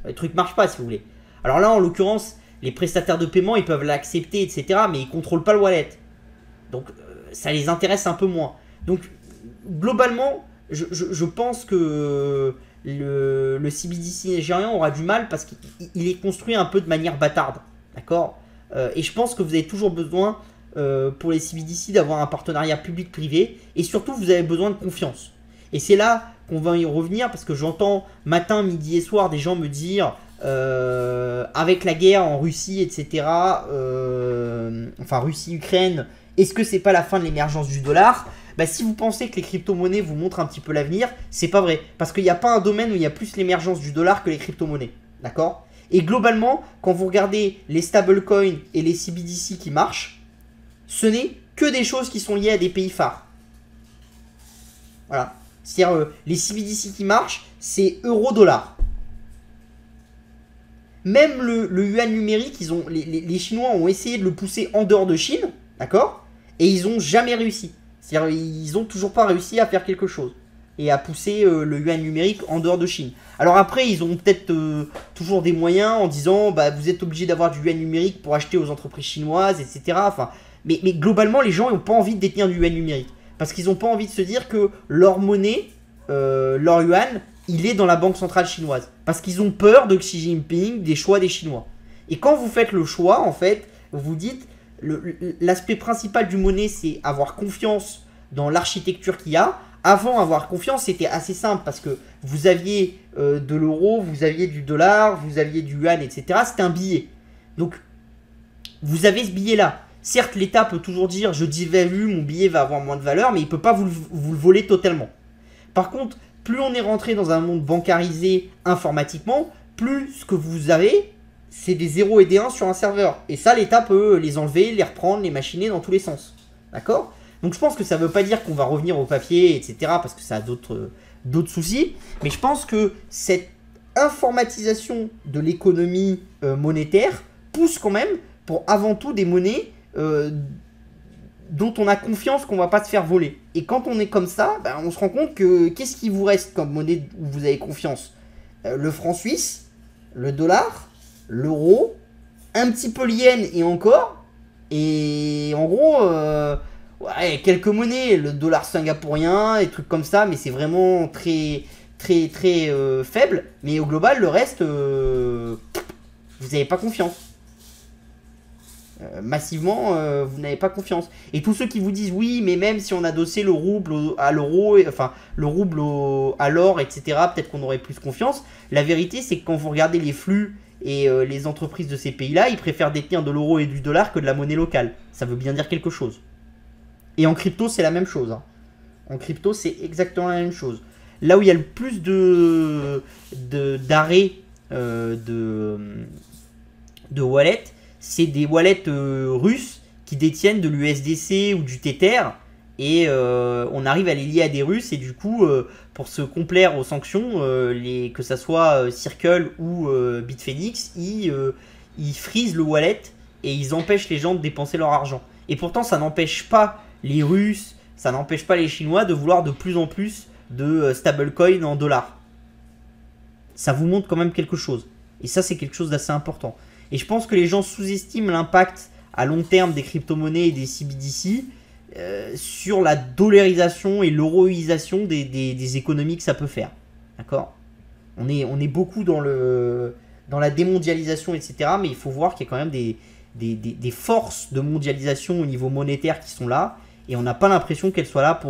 Le truc marche pas si vous voulez. Alors là en l'occurrence les prestataires de paiement ils peuvent l'accepter, etc. mais ils contrôlent pas le wallet. Donc ça les intéresse un peu moins. Donc globalement je pense que le CBDC nigérian aura du mal parce qu'il est construit un peu de manière bâtarde. D'accord ? Et je pense que vous avez toujours besoin pour les CBDC d'avoir un partenariat public-privé et surtout vous avez besoin de confiance. Et c'est là qu'on va y revenir parce que j'entends matin, midi et soir des gens me dire avec la guerre en Russie, etc. Enfin Russie-Ukraine, est-ce que c'est pas la fin de l'émergence du dollar ? Si vous pensez que les crypto-monnaies vous montrent un petit peu l'avenir, c'est pas vrai. Parce qu'il n'y a pas un domaine où il y a plus l'émergence du dollar que les crypto-monnaies. D'accord ? Et globalement, quand vous regardez les stablecoins et les CBDC qui marchent, ce n'est que des choses qui sont liées à des pays phares. Voilà. C'est-à-dire les CBDC qui marchent, c'est euro-dollar. Même le yuan numérique, les Chinois ont essayé de le pousser en dehors de Chine, d'accord ? Et ils n'ont jamais réussi. C'est-à-dire ils n'ont toujours pas réussi à faire quelque chose. Et à pousser le yuan numérique en dehors de Chine. Alors après, ils ont peut-être toujours des moyens en disant vous êtes obligé d'avoir du yuan numérique pour acheter aux entreprises chinoises, etc. Enfin, mais globalement, les gens n'ont pas envie de détenir du yuan numérique. Parce qu'ils n'ont pas envie de se dire que leur monnaie, leur yuan, il est dans la banque centrale chinoise. Parce qu'ils ont peur de Xi Jinping, des choix des Chinois. Et quand vous faites le choix, en fait, vous dites, l'aspect principal du monnaie, c'est avoir confiance dans l'architecture qu'il y a. Avant, avoir confiance, c'était assez simple parce que vous aviez de l'euro, vous aviez du dollar, vous aviez du yuan, etc. C'était un billet. Donc, vous avez ce billet-là. certes, l'État peut toujours dire je dévalue, mon billet va avoir moins de valeur, mais il ne peut pas vous le voler totalement. Par contre, plus on est rentré dans un monde bancarisé informatiquement, plus ce que vous avez, c'est des 0 et des 1 sur un serveur. Et ça, l'État peut les enlever, les reprendre, les machiner dans tous les sens. D'accord? Donc je pense que ça ne veut pas dire qu'on va revenir au papier, etc. parce que ça a d'autres soucis. Mais je pense que cette informatisation de l'économie monétaire pousse quand même pour avant tout des monnaies dont on a confiance qu'on ne va pas se faire voler. Et quand on est comme ça, ben, on se rend compte que qu'est-ce qui vous reste comme monnaie où vous avez confiance? Le franc suisse, le dollar, l'euro, un petit peu l'yen et encore. Et en gros, ouais, quelques monnaies, le dollar singapourien, des trucs comme ça, mais c'est vraiment très faible. Mais au global, le reste, vous n'avez pas confiance. Massivement, vous n'avez pas confiance. Et tous ceux qui vous disent oui, mais même si on adossait le rouble à l'euro, enfin le rouble à l'or, etc., peut-être qu'on aurait plus confiance. La vérité, c'est que quand vous regardez les flux et les entreprises de ces pays-là, ils préfèrent détenir de l'euro et du dollar que de la monnaie locale. Ça veut bien dire quelque chose. Et en crypto, c'est la même chose. Hein. En crypto, c'est exactement la même chose. Là où il y a le plus d'arrêts de wallets, c'est des wallets russes qui détiennent de l'USDC ou du Tether. Et on arrive à les lier à des Russes. Et du coup, pour se complaire aux sanctions, que ça soit Circle ou Bitfinex, ils freezent le wallet et ils empêchent les gens de dépenser leur argent. Et pourtant, ça n'empêche pas les Russes, ça n'empêche pas les Chinois de vouloir de plus en plus de stablecoin en dollars. Ça vous montre quand même quelque chose. Et ça, c'est quelque chose d'assez important. Et je pense que les gens sous-estiment l'impact à long terme des crypto-monnaies et des CBDC sur la dollarisation et l'euroisation des économies que ça peut faire. D'accord ? On est beaucoup dans la démondialisation, etc. Mais il faut voir qu'il y a quand même des forces de mondialisation au niveau monétaire qui sont là. Et on n'a pas l'impression qu'elles soient là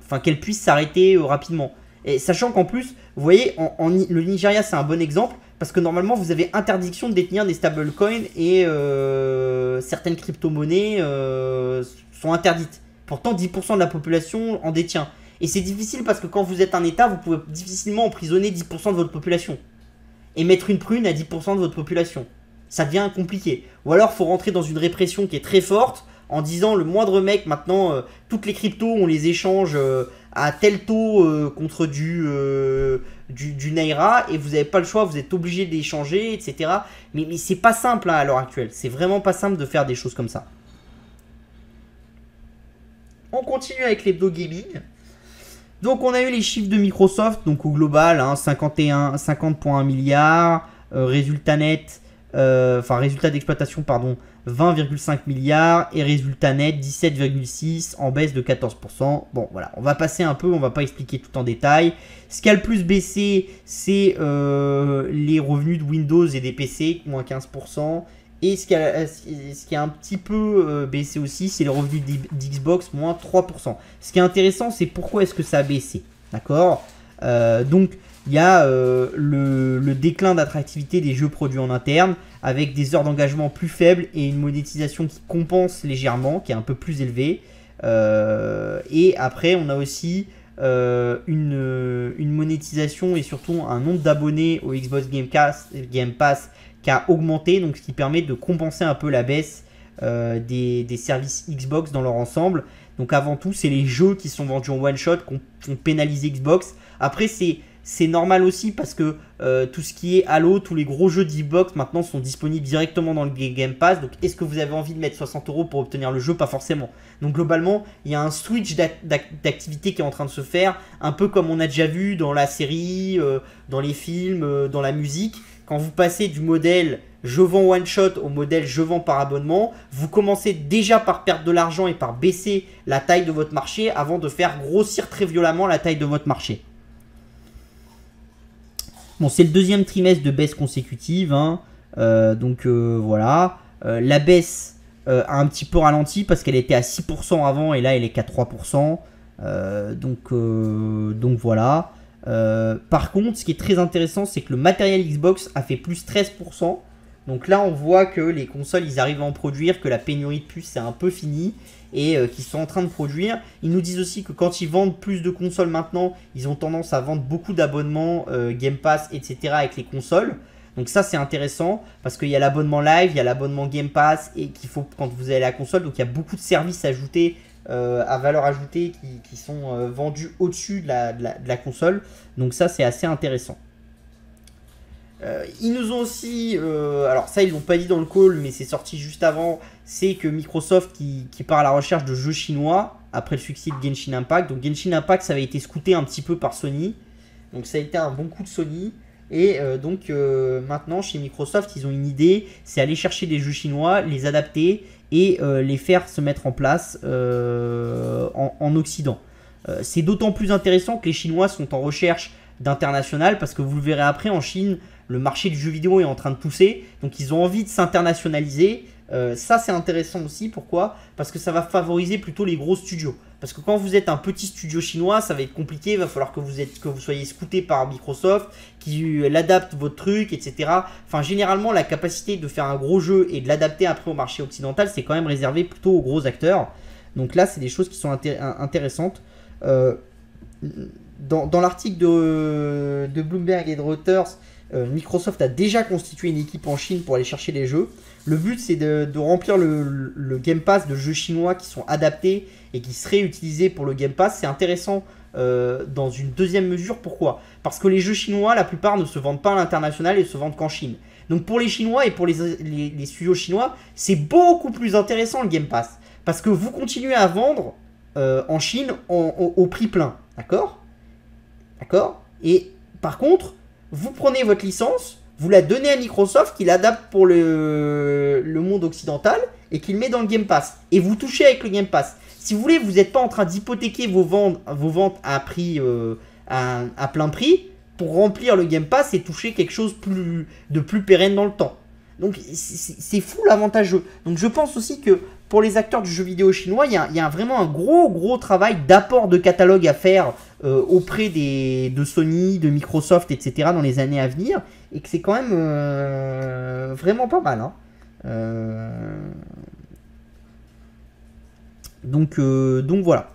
enfin, qu'elles puissent s'arrêter rapidement. Et sachant qu'en plus, vous voyez, le Nigeria, c'est un bon exemple. Parce que normalement, vous avez interdiction de détenir des stablecoins et certaines crypto-monnaies sont interdites. Pourtant, 10% de la population en détient. Et c'est difficile parce que quand vous êtes un État, vous pouvez difficilement emprisonner 10% de votre population. Et mettre une prune à 10% de votre population. Ça devient compliqué. Ou alors, il faut rentrer dans une répression qui est très forte en disant le moindre mec, maintenant, toutes les cryptos, on les échange à tel taux contre du Naira et vous n'avez pas le choix, vous êtes obligé d'échanger, etc. Mais c'est pas simple hein, à l'heure actuelle. C'est vraiment pas simple de faire des choses comme ça. On continue avec l'hebdo gaming. Donc on a eu les chiffres de Microsoft, donc au global, hein, 50,1 milliards, résultat net, résultat d'exploitation, pardon, 20,5 milliards et résultat net 17,6 en baisse de 14%. Bon voilà, on va passer un peu, on va pas expliquer tout en détail. Ce qui a le plus baissé, c'est les revenus de Windows et des PC, moins 15%. Et ce qui a un petit peu baissé aussi, c'est les revenus d'Xbox, moins 3%. Ce qui est intéressant, c'est pourquoi est-ce que ça a baissé. D'accord ? Donc, il y a le déclin d'attractivité des jeux produits en interne, avec des heures d'engagement plus faibles et une monétisation qui compense légèrement, qui est un peu plus élevée. Et après, on a aussi une monétisation et surtout un nombre d'abonnés au Xbox Game Pass qui a augmenté, donc ce qui permet de compenser un peu la baisse des services Xbox dans leur ensemble. Donc avant tout, c'est les jeux qui sont vendus en one shot qui ont pénalisé Xbox. Après, c'est normal aussi parce que tout ce qui est Halo, tous les gros jeux d'Xbox maintenant sont disponibles directement dans le Game Pass. Donc est-ce que vous avez envie de mettre 60 € pour obtenir le jeu? Pas forcément. Donc globalement, il y a un switch d'activité qui est en train de se faire, un peu comme on a déjà vu dans la série, dans les films, dans la musique. Quand vous passez du modèle je vends one shot au modèle je vends par abonnement, vous commencez déjà par perdre de l'argent et par baisser la taille de votre marché avant de faire grossir très violemment la taille de votre marché. Bon, c'est le deuxième trimestre de baisse consécutive, hein. Voilà. La baisse a un petit peu ralenti parce qu'elle était à 6% avant et là elle est qu'à 3%. Donc voilà. Par contre, ce qui est très intéressant, c'est que le matériel Xbox a fait plus 13%, Donc là, on voit que les consoles, ils arrivent à en produire, que la pénurie de puces, c'est un peu fini et qu'ils sont en train de produire. Ils nous disent aussi que quand ils vendent plus de consoles maintenant, ils ont tendance à vendre beaucoup d'abonnements Game Pass, etc. avec les consoles. Donc ça, c'est intéressant parce qu'il y a l'abonnement live, il y a l'abonnement Game Pass et qu'il faut quand vous avez la console. Donc il y a beaucoup de services ajoutés, à valeur ajoutée qui sont vendus au-dessus de la console. Donc ça, c'est assez intéressant. Ils nous ont aussi, alors ça ils l'ont pas dit dans le call mais c'est sorti juste avant, c'est que Microsoft qui part à la recherche de jeux chinois après le succès de Genshin Impact. Donc Genshin Impact ça avait été scouté un petit peu par Sony, donc ça a été un bon coup de Sony. Et donc maintenant chez Microsoft ils ont une idée, c'est aller chercher des jeux chinois, les adapter et les faire se mettre en place en Occident. C'est d'autant plus intéressant que les Chinois sont en recherche d'international parce que vous le verrez après en Chine, le marché du jeu vidéo est en train de pousser, donc ils ont envie de s'internationaliser. Ça c'est intéressant aussi, pourquoi? Parce que ça va favoriser plutôt les gros studios. Parce que quand vous êtes un petit studio chinois, ça va être compliqué, il va falloir que vous soyez scouté par Microsoft, qui l'adapte votre truc, etc. Enfin généralement la capacité de faire un gros jeu et de l'adapter après au marché occidental, c'est quand même réservé plutôt aux gros acteurs. Donc là c'est des choses qui sont intéressantes. Dans l'article de Bloomberg et de Reuters, Microsoft a déjà constitué une équipe en Chine pour aller chercher les jeux. Le but c'est de remplir le Game Pass de jeux chinois qui sont adaptés et qui seraient utilisés pour le Game Pass. C'est intéressant dans une deuxième mesure. Pourquoi? Parce que les jeux chinois, la plupart ne se vendent pas à l'international et se vendent qu'en Chine. Donc pour les Chinois et pour les studios chinois, c'est beaucoup plus intéressant le Game Pass. Parce que vous continuez à vendre en Chine au prix plein. D'accord? D'accord? Et par contre, vous prenez votre licence, vous la donnez à Microsoft qui l'adapte pour le monde occidental et qui le met dans le Game Pass. Et vous touchez avec le Game Pass. Si vous voulez, vous n'êtes pas en train d'hypothéquer vos ventes à prix, à plein prix pour remplir le Game Pass et toucher quelque chose de plus pérenne dans le temps. Donc c'est fou l'avantageux. Donc je pense aussi que pour les acteurs du jeu vidéo chinois, il y a vraiment un gros travail d'apport de catalogue à faire auprès de Sony, de Microsoft, etc. dans les années à venir. Et que c'est quand même vraiment pas mal. Hein. Donc voilà.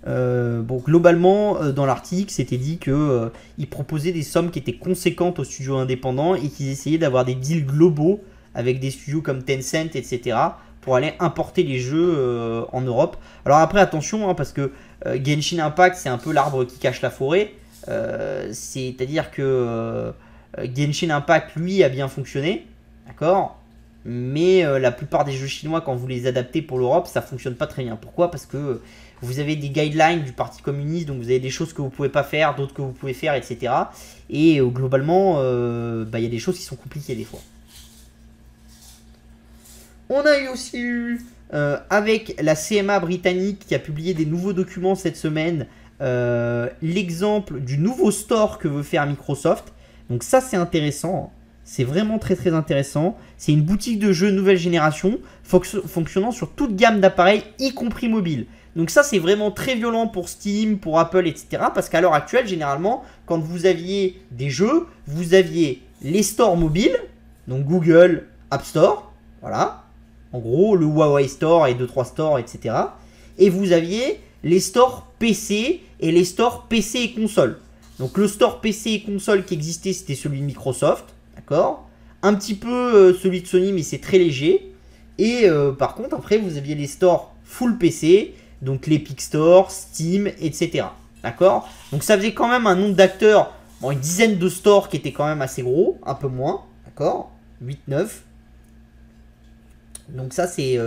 Bon, globalement, dans l'article, c'était dit qu'ils proposaient des sommes qui étaient conséquentes aux studios indépendants et qu'ils essayaient d'avoir des deals globaux avec des studios comme Tencent, etc. pour aller importer les jeux en Europe. Alors après, attention, hein, parce que Genshin Impact, c'est un peu l'arbre qui cache la forêt. C'est-à-dire que Genshin Impact, lui, a bien fonctionné, d'accord ? Mais la plupart des jeux chinois, quand vous les adaptez pour l'Europe, ça fonctionne pas très bien. Pourquoi? Parce que vous avez des guidelines du Parti communiste, donc vous avez des choses que vous pouvez pas faire, d'autres que vous pouvez faire, etc. Et globalement, y a des choses qui sont compliquées des fois. On a eu aussi avec la CMA britannique qui a publié des nouveaux documents cette semaine, l'exemple du nouveau store que veut faire Microsoft. Donc ça, c'est intéressant. C'est vraiment très intéressant. C'est une boutique de jeux nouvelle génération fonctionnant sur toute gamme d'appareils, y compris mobile. Donc ça, c'est vraiment très violent pour Steam, pour Apple, etc. Parce qu'à l'heure actuelle, généralement, quand vous aviez des jeux, vous aviez les stores mobiles, donc Google, App Store, voilà. En gros, le Huawei Store et 2-3 stores, etc. Et vous aviez les stores PC et les stores PC et console. Donc le store PC et console qui existait, c'était celui de Microsoft. D'accord. Un petit peu celui de Sony, mais c'est très léger. Et par contre, après, vous aviez les stores full PC, donc l'Epic Store, Steam, etc. D'accord. Donc ça faisait quand même un nombre d'acteurs, bon, une dizaine de stores qui étaient quand même assez gros, un peu moins, d'accord, 8-9. Donc ça, c'est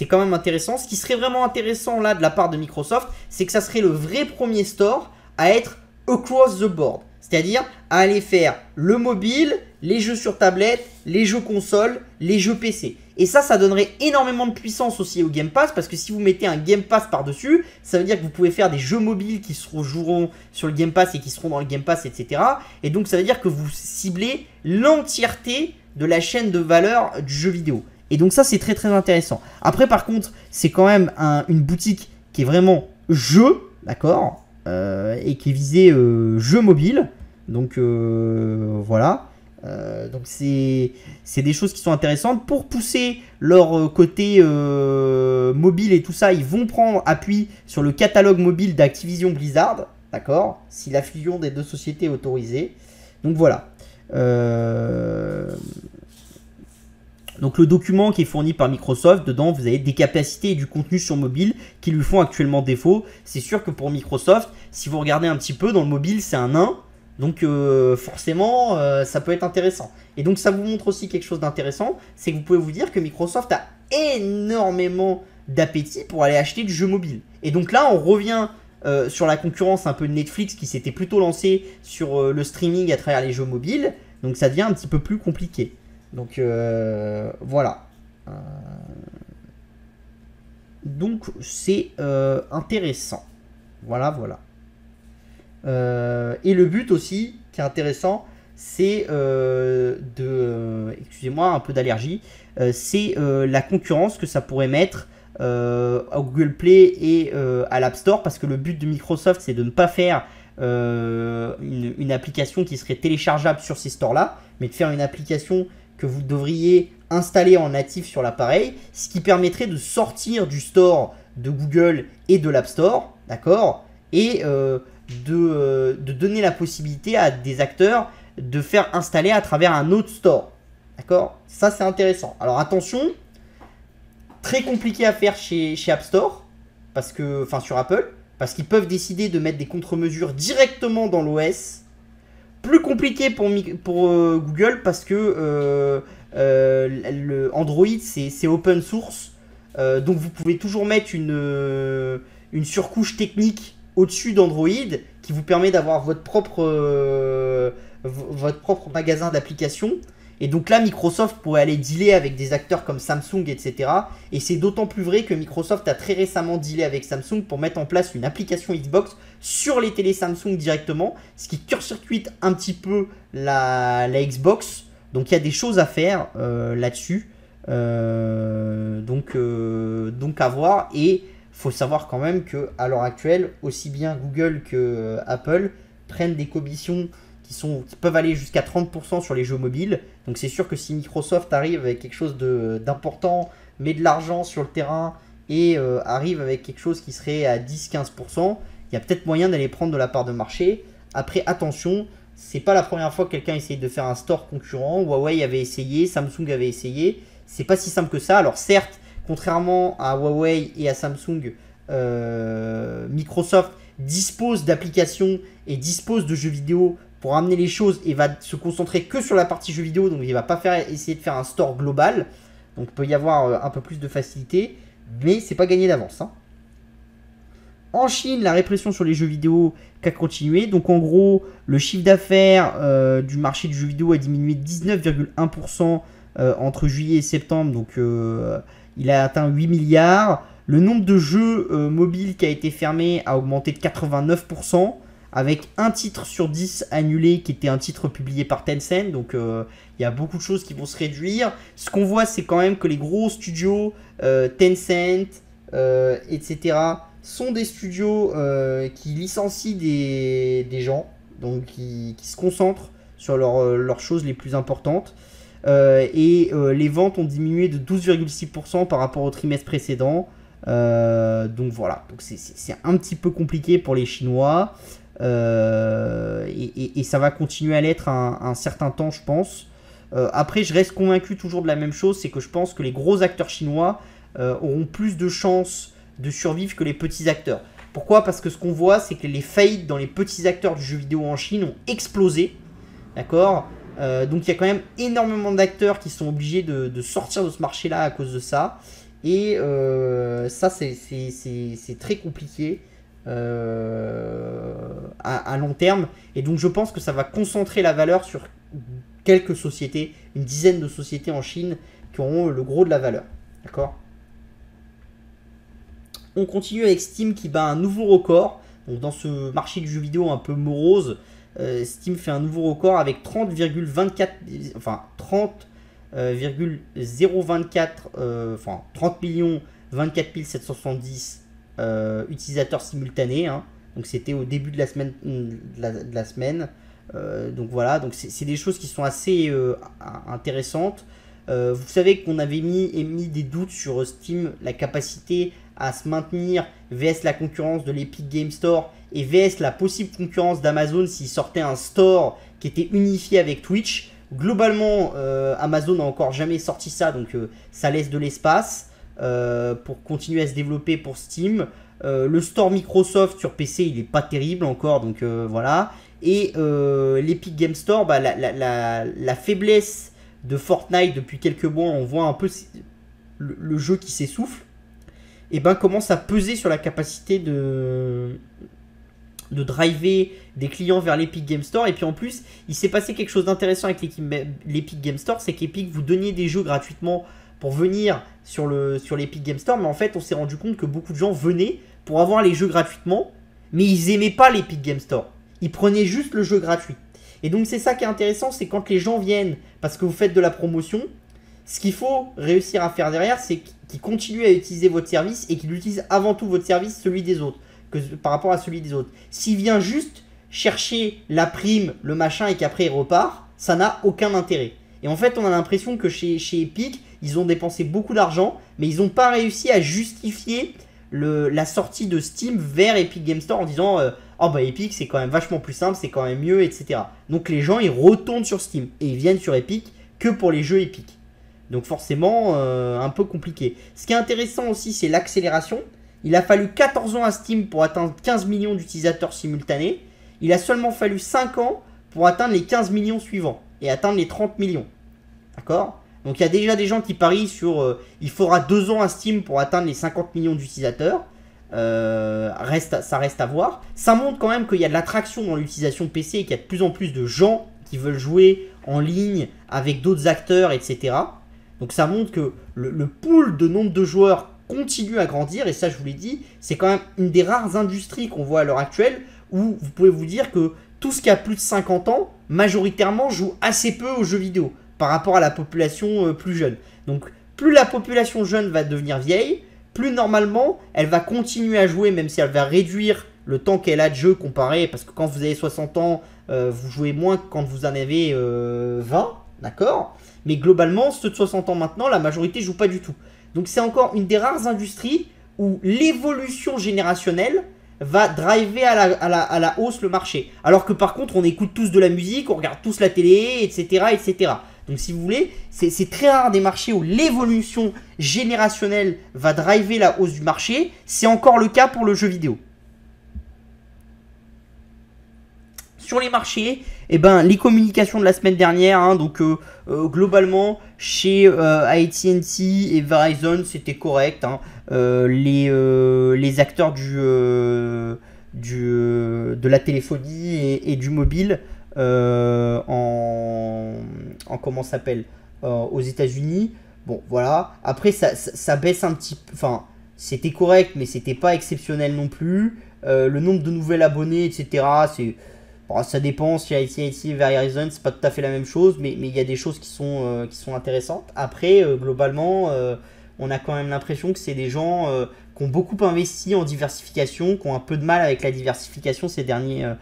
quand même intéressant. Ce qui serait vraiment intéressant là de la part de Microsoft, c'est que ça serait le vrai premier store à être across the board. C'est-à-dire à aller faire le mobile, les jeux sur tablette, les jeux console, les jeux PC. Et ça donnerait énormément de puissance aussi au Game Pass, parce que si vous mettez un Game Pass par-dessus, ça veut dire que vous pouvez faire des jeux mobiles qui se joueront sur le Game Pass et qui seront dans le Game Pass, etc. Et donc ça veut dire que vous ciblez l'entièreté de la chaîne de valeur du jeu vidéo. Et donc ça, c'est très intéressant. Après, par contre, c'est quand même une boutique qui est vraiment jeu, d'accord, et qui est visée jeu mobile. Donc voilà. Donc c'est des choses qui sont intéressantes. Pour pousser leur côté mobile et tout ça, ils vont prendre appui sur le catalogue mobile d'Activision Blizzard, d'accord, si la fusion des deux sociétés est autorisée. Donc voilà. Donc le document qui est fourni par Microsoft, dedans vous avez des capacités et du contenu sur mobile qui lui font actuellement défaut. C'est sûr que pour Microsoft, si vous regardez un petit peu dans le mobile, c'est un nain. Donc forcément, ça peut être intéressant. Et donc ça vous montre aussi quelque chose d'intéressant, c'est que vous pouvez vous dire que Microsoft a énormément d'appétit pour aller acheter du jeu mobile. Et donc là, on revient sur la concurrence un peu de Netflix qui s'était plutôt lancé sur le streaming à travers les jeux mobiles. Donc ça devient un petit peu plus compliqué. Donc voilà. Donc c'est intéressant. Voilà, voilà. Et le but aussi, qui est intéressant, c'est excusez-moi, un peu d'allergie, c'est la concurrence que ça pourrait mettre à Google Play et à l'App Store, parce que le but de Microsoft, c'est de ne pas faire une application qui serait téléchargeable sur ces stores-là, mais de faire une application que vous devriez installer en natif sur l'appareil, ce qui permettrait de sortir du store de Google et de l'App Store, d'accord, et de donner la possibilité à des acteurs de faire installer à travers un autre store. D'accord? Ça, c'est intéressant. Alors, attention, très compliqué à faire chez App Store, parce que, enfin sur Apple, parce qu'ils peuvent décider de mettre des contre-mesures directement dans l'OS. Plus compliqué pour Google, parce que le Android, c'est open source. Donc, vous pouvez toujours mettre une surcouche technique au-dessus d'Android qui vous permet d'avoir votre propre magasin d'applications. Et donc là, Microsoft pourrait aller dealer avec des acteurs comme Samsung, etc. Et c'est d'autant plus vrai que Microsoft a très récemment dealé avec Samsung pour mettre en place une application Xbox sur les télés Samsung directement, ce qui court-circuite un petit peu la Xbox. Donc il y a des choses à faire là-dessus. Donc à voir. Et faut savoir quand même qu'à l'heure actuelle, aussi bien Google que Apple prennent des commissions qui peuvent aller jusqu'à 30% sur les jeux mobiles. Donc c'est sûr que si Microsoft arrive avec quelque chose d'important, met de l'argent sur le terrain et arrive avec quelque chose qui serait à 10-15%, il y a peut-être moyen d'aller prendre de la part de marché. Après, attention, c'est pas la première fois que quelqu'un essaye de faire un store concurrent. Huawei avait essayé, Samsung avait essayé. C'est pas si simple que ça. Alors certes, contrairement à Huawei et à Samsung, Microsoft dispose d'applications et dispose de jeux vidéo pour amener les choses et va se concentrer que sur la partie jeux vidéo. Donc il va pas essayer de faire un store global. Donc il peut y avoir un peu plus de facilité, mais c'est pas gagné d'avance, hein. En Chine, la répression sur les jeux vidéo a continué. Donc en gros, le chiffre d'affaires du marché du jeu vidéo a diminué de 19,1% entre juillet et septembre. Donc il a atteint 8 milliards. Le nombre de jeux mobiles qui a été fermé a augmenté de 89%, avec un titre sur 10 annulé qui était un titre publié par Tencent. Donc il y a beaucoup de choses qui vont se réduire. Ce qu'on voit, c'est quand même que les gros studios, Tencent, etc., sont des studios qui licencient des gens, donc qui se concentrent sur leurs choses les plus importantes. Et les ventes ont diminué de 12,6% par rapport au trimestre précédent. Donc voilà, donc c'est un petit peu compliqué pour les Chinois. Et ça va continuer à l'être un certain temps, je pense. Après, je reste convaincu toujours de la même chose, c'est que je pense que les gros acteurs chinois auront plus de chances de survivre que les petits acteurs. Pourquoi? Parce que ce qu'on voit, c'est que les faillites dans les petits acteurs du jeu vidéo en Chine ont explosé. D'accord? Donc il y a quand même énormément d'acteurs qui sont obligés de sortir de ce marché-là à cause de ça. Et ça, c'est très compliqué à long terme. Et donc je pense que ça va concentrer la valeur sur quelques sociétés, une dizaine de sociétés en Chine qui auront le gros de la valeur. D'accord? On continue avec Steam qui bat un nouveau record. Donc dans ce marché du jeu vidéo un peu morose, Steam fait un nouveau record avec 30,024 millions 24 770 utilisateurs simultanés, hein. Donc c'était au début de la semaine. Donc voilà, donc c'est des choses qui sont assez intéressantes. Vous savez qu'on avait émis des doutes sur Steam, la capacité à se maintenir vs la concurrence de l'Epic Game Store et vs la possible concurrence d'Amazon s'il sortait un store qui était unifié avec Twitch. Globalement, Amazon n'a encore jamais sorti ça, donc ça laisse de l'espace pour continuer à se développer pour Steam. Le store Microsoft sur PC, il n'est pas terrible encore, donc voilà. Et l'Epic Game Store, bah, la faiblesse de Fortnite depuis quelques mois, on voit un peu le jeu qui s'essouffle, et ben commence à peser sur la capacité de driver des clients vers l'Epic Game Store. Et puis en plus, il s'est passé quelque chose d'intéressant avec l'Epic Game Store, c'est qu'Epic vous donniez des jeux gratuitement pour venir sur l'Epic Game Store, mais en fait on s'est rendu compte que beaucoup de gens venaient pour avoir les jeux gratuitement, mais ils aimaient pas l'Epic Game Store, ils prenaient juste le jeu gratuit. Et donc c'est ça qui est intéressant, c'est quand les gens viennent parce que vous faites de la promotion, ce qu'il faut réussir à faire derrière, c'est qu'ils continuent à utiliser votre service et qu'ils utilisent avant tout votre service, celui des autres, par rapport à celui des autres. S'il vient juste chercher la prime, le machin, et qu'après il repart, ça n'a aucun intérêt. Et en fait, on a l'impression que chez Epic, ils ont dépensé beaucoup d'argent, mais ils n'ont pas réussi à justifier la sortie de Steam vers Epic Game Store en disant oh bah Epic c'est quand même vachement plus simple, c'est quand même mieux, etc. Donc les gens ils retournent sur Steam et ils viennent sur Epic que pour les jeux Epic. Donc forcément un peu compliqué. Ce qui est intéressant aussi, c'est l'accélération. Il a fallu 14 ans à Steam pour atteindre 15 millions d'utilisateurs simultanés. Il a seulement fallu 5 ans pour atteindre les 15 millions suivants et atteindre les 30 millions. D'accord ? Donc il y a déjà des gens qui parient sur il faudra 2 ans à Steam pour atteindre les 50 millions d'utilisateurs. Ça reste à voir. Ça montre quand même qu'il y a de l'attraction dans l'utilisation PC et qu'il y a de plus en plus de gens qui veulent jouer en ligne avec d'autres acteurs, etc. Donc ça montre que le pool de nombre de joueurs continue à grandir. Et ça, je vous l'ai dit, c'est quand même une des rares industries qu'on voit à l'heure actuelle où vous pouvez vous dire que tout ce qui a plus de 50 ans, majoritairement, joue assez peu aux jeux vidéo par rapport à la population plus jeune. Donc plus la population jeune va devenir vieille, plus normalement elle va continuer à jouer, même si elle va réduire le temps qu'elle a de jeu comparé, parce que quand vous avez 60 ans, vous jouez moins que quand vous en avez 20, d'accord? Mais globalement, ceux de 60 ans maintenant, la majorité joue pas du tout. Donc c'est encore une des rares industries où l'évolution générationnelle va driver à la hausse le marché. Alors que par contre, on écoute tous de la musique, on regarde tous la télé, etc. etc. Donc si vous voulez, c'est très rare des marchés où l'évolution générationnelle va driver la hausse du marché. C'est encore le cas pour le jeu vidéo. Sur les marchés, eh ben, les communications de la semaine dernière, hein, donc globalement chez AT&T et Verizon c'était correct, hein. Les acteurs de la téléphonie et du mobile comment ça s'appelle aux États-Unis. Bon voilà, après ça baisse un petit peu, enfin c'était correct mais c'était pas exceptionnel non plus. Le nombre de nouveaux abonnés, etc. Bon, ça dépend, si AT&T et Verizon, c'est pas tout à fait la même chose, mais il y a des choses qui sont intéressantes. Après, globalement, on a quand même l'impression que c'est des gens qui ont beaucoup investi en diversification, qui ont un peu de mal avec la diversification ces derniers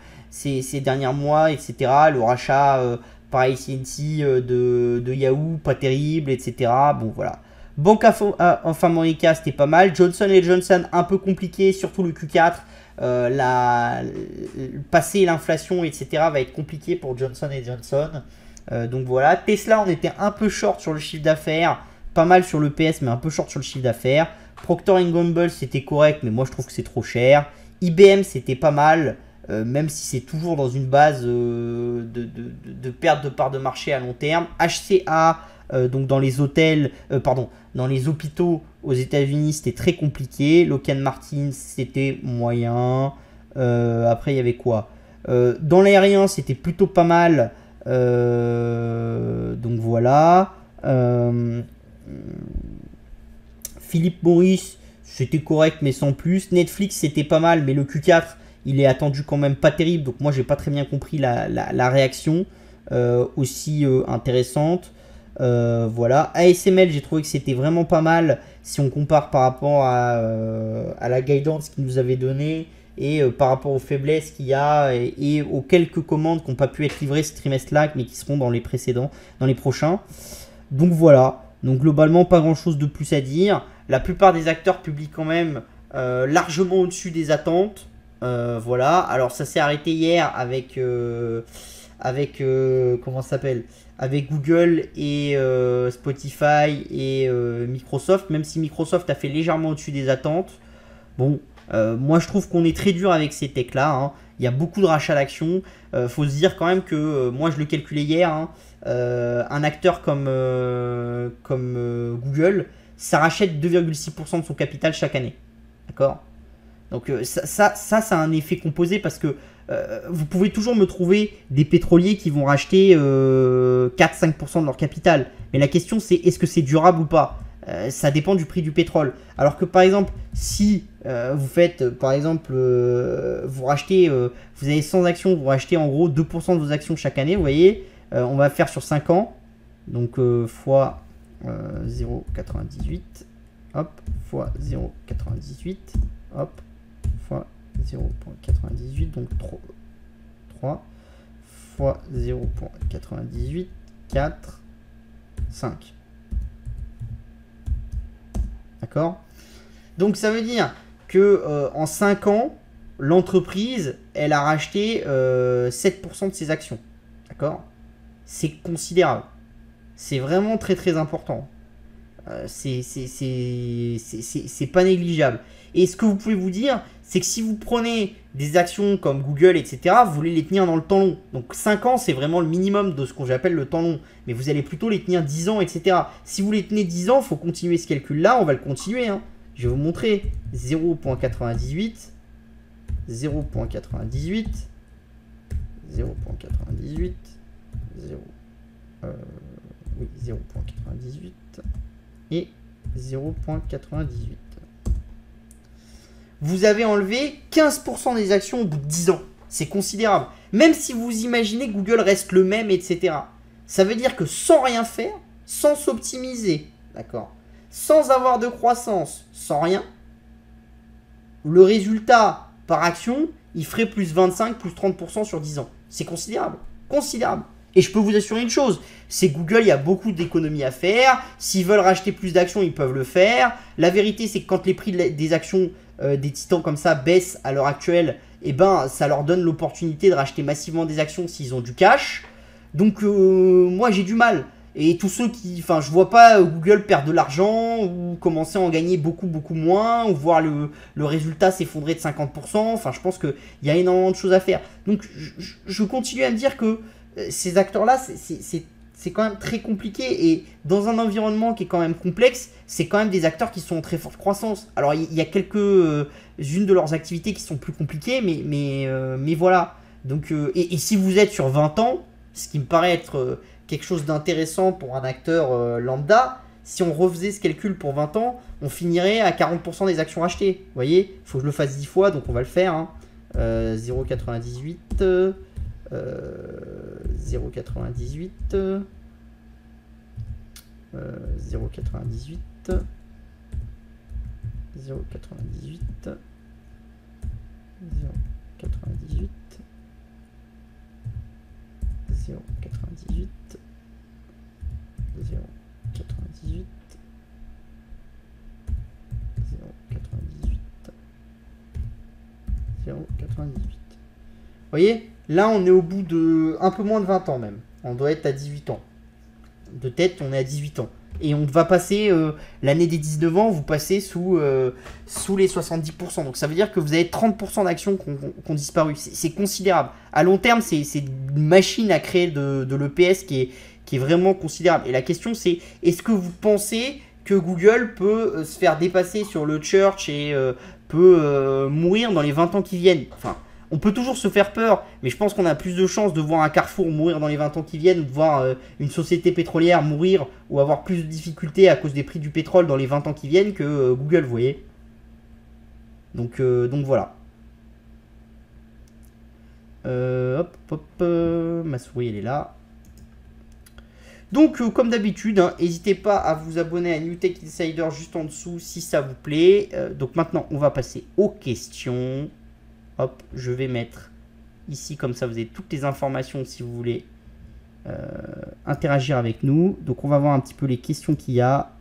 mois, etc. Le rachat par AT&T de Yahoo, pas terrible, etc. Bon, voilà. Bank of America, c'était pas mal. Johnson & Johnson, un peu compliqué, surtout le Q4. Passer l'inflation, etc. va être compliqué pour Johnson & Johnson. Donc voilà. Tesla, on était un peu short sur le chiffre d'affaires. Pas mal sur le PS, mais un peu short sur le chiffre d'affaires. Procter & Gamble, c'était correct, mais moi je trouve que c'est trop cher. IBM, c'était pas mal. Même si c'est toujours dans une base de perte de part de marché à long terme. HCA, donc dans les hôtels, dans les hôpitaux aux États-Unis, c'était très compliqué. Lockheed Martin, c'était moyen. Après, il y avait quoi? Dans l'aérien, c'était plutôt pas mal. Donc voilà. Philip Morris, c'était correct, mais sans plus. Netflix, c'était pas mal, mais le Q4, il est attendu quand même pas terrible. Donc moi, j'ai pas très bien compris la réaction aussi intéressante. Voilà. ASML, j'ai trouvé que c'était vraiment pas mal si on compare par rapport à la guidance qu'ils nous avaient donnée et par rapport aux faiblesses qu'il y a et aux quelques commandes qui n'ont pas pu être livrées ce trimestre-là, mais qui seront dans les précédents, dans les prochains. Donc voilà, donc globalement pas grand-chose de plus à dire. La plupart des acteurs publient quand même largement au-dessus des attentes. Voilà, alors ça s'est arrêté hier avec comment ça s'appelle, avec Google et Spotify et Microsoft, même si Microsoft a fait légèrement au-dessus des attentes. Bon, moi je trouve qu'on est très dur avec ces techs là, hein. Il y a beaucoup de rachats d'actions. Faut se dire quand même que moi je le calculais hier, hein, un acteur comme Google, ça rachète 2,6% de son capital chaque année. D'accord? Donc ça a un effet composé parce que vous pouvez toujours me trouver des pétroliers qui vont racheter 4-5% de leur capital. Mais la question c'est, est-ce que c'est durable ou pas? Ça dépend du prix du pétrole. Alors que par exemple, si vous faites, par exemple, vous rachetez, vous avez 100 actions, vous rachetez en gros 2% de vos actions chaque année, vous voyez, on va faire sur 5 ans. Donc fois 0,98, hop, fois 0,98, hop, fois 0,98, donc 3 fois 0,98, 4, 5. D'accord? Donc ça veut dire que en 5 ans, l'entreprise, elle a racheté 7% de ses actions. D'accord? C'est considérable. C'est vraiment très très important. C'est pas négligeable. Et ce que vous pouvez vous dire, c'est que si vous prenez des actions comme Google, etc., vous voulez les tenir dans le temps long. Donc 5 ans, c'est vraiment le minimum de ce que j'appelle le temps long. Mais vous allez plutôt les tenir 10 ans, etc. Si vous les tenez 10 ans, il faut continuer ce calcul-là. On va le continuer, hein. Je vais vous montrer. 0,98, 0,98, 0,98, 0,98 et 0,98. Vous avez enlevé 15% des actions au bout de 10 ans. C'est considérable. Même si vous imaginez que Google reste le même, etc. Ça veut dire que sans rien faire, sans s'optimiser, d'accord, sans avoir de croissance, sans rien, le résultat par action, il ferait plus 25, plus 30% sur 10 ans. C'est considérable. Considérable. Et je peux vous assurer une chose, c'est Google, il y a beaucoup d'économies à faire. S'ils veulent racheter plus d'actions, ils peuvent le faire. La vérité, c'est que quand les prix des actions des titans comme ça baissent à l'heure actuelle, eh ben, ça leur donne l'opportunité de racheter massivement des actions s'ils ont du cash. Donc, moi, j'ai du mal. Et tous ceux qui... Enfin, je vois pas Google perdre de l'argent ou commencer à en gagner beaucoup, beaucoup moins, ou voir le résultat s'effondrer de 50%. Enfin, je pense qu'il y a énormément de choses à faire. Donc, je continue à me dire que ces acteurs-là, c'est quand même très compliqué. Et dans un environnement qui est quand même complexe, c'est quand même des acteurs qui sont en très forte croissance. Alors, il y a quelques-unes de leurs activités qui sont plus compliquées, mais voilà. Donc, et si vous êtes sur 20 ans, ce qui me paraît être quelque chose d'intéressant pour un acteur lambda, si on refaisait ce calcul pour 20 ans, on finirait à 40% des actions achetées. Vous voyez, il faut que je le fasse 10 fois, donc on va le faire. Hein. 0,98... 0,98 0,98 0,98 0,98 0,98 0,98 0,98. Vous voyez, là on est au bout de un peu moins de 20 ans même. On doit être à 18 ans. De tête, on est à 18 ans. Et on va passer l'année des 19 ans, vous passez sous les 70%. Donc ça veut dire que vous avez 30% d'actions qui ont disparu. C'est considérable. À long terme, c'est une machine à créer de l'EPS qui est vraiment considérable. Et la question c'est, est-ce que vous pensez que Google peut se faire dépasser sur le Church et peut mourir dans les 20 ans qui viennent? Enfin, on peut toujours se faire peur, mais je pense qu'on a plus de chances de voir un Carrefour mourir dans les 20 ans qui viennent ou de voir une société pétrolière mourir ou avoir plus de difficultés à cause des prix du pétrole dans les 20 ans qui viennent que Google, vous voyez. Donc voilà. Ma souris elle est là. Donc comme d'habitude, n'hésitez pas à vous abonner à New Tech Insider juste en dessous si ça vous plaît. Donc maintenant on va passer aux questions. Hop, je vais mettre ici, comme ça vous avez toutes les informations si vous voulez interagir avec nous. Donc on va voir un petit peu les questions qu'il y a.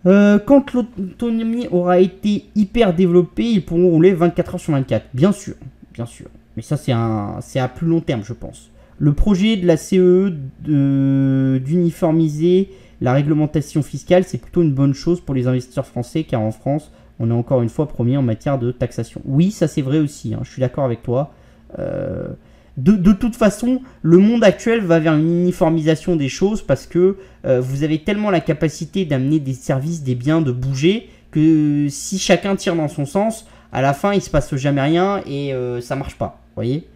Quand l'autonomie aura été hyper développée, ils pourront rouler 24 heures sur 24. Bien sûr, bien sûr. Mais ça, c'est à plus long terme, je pense. Le projet de la CEE d'uniformiser la réglementation fiscale, c'est plutôt une bonne chose pour les investisseurs français, car en France, on est encore une fois premier en matière de taxation. Oui, ça c'est vrai aussi, hein, je suis d'accord avec toi. De toute façon, le monde actuel va vers une uniformisation des choses parce que vous avez tellement la capacité d'amener des services, des biens, de bouger, que si chacun tire dans son sens, à la fin, il se passe jamais rien et ça marche pas. Vous voyez,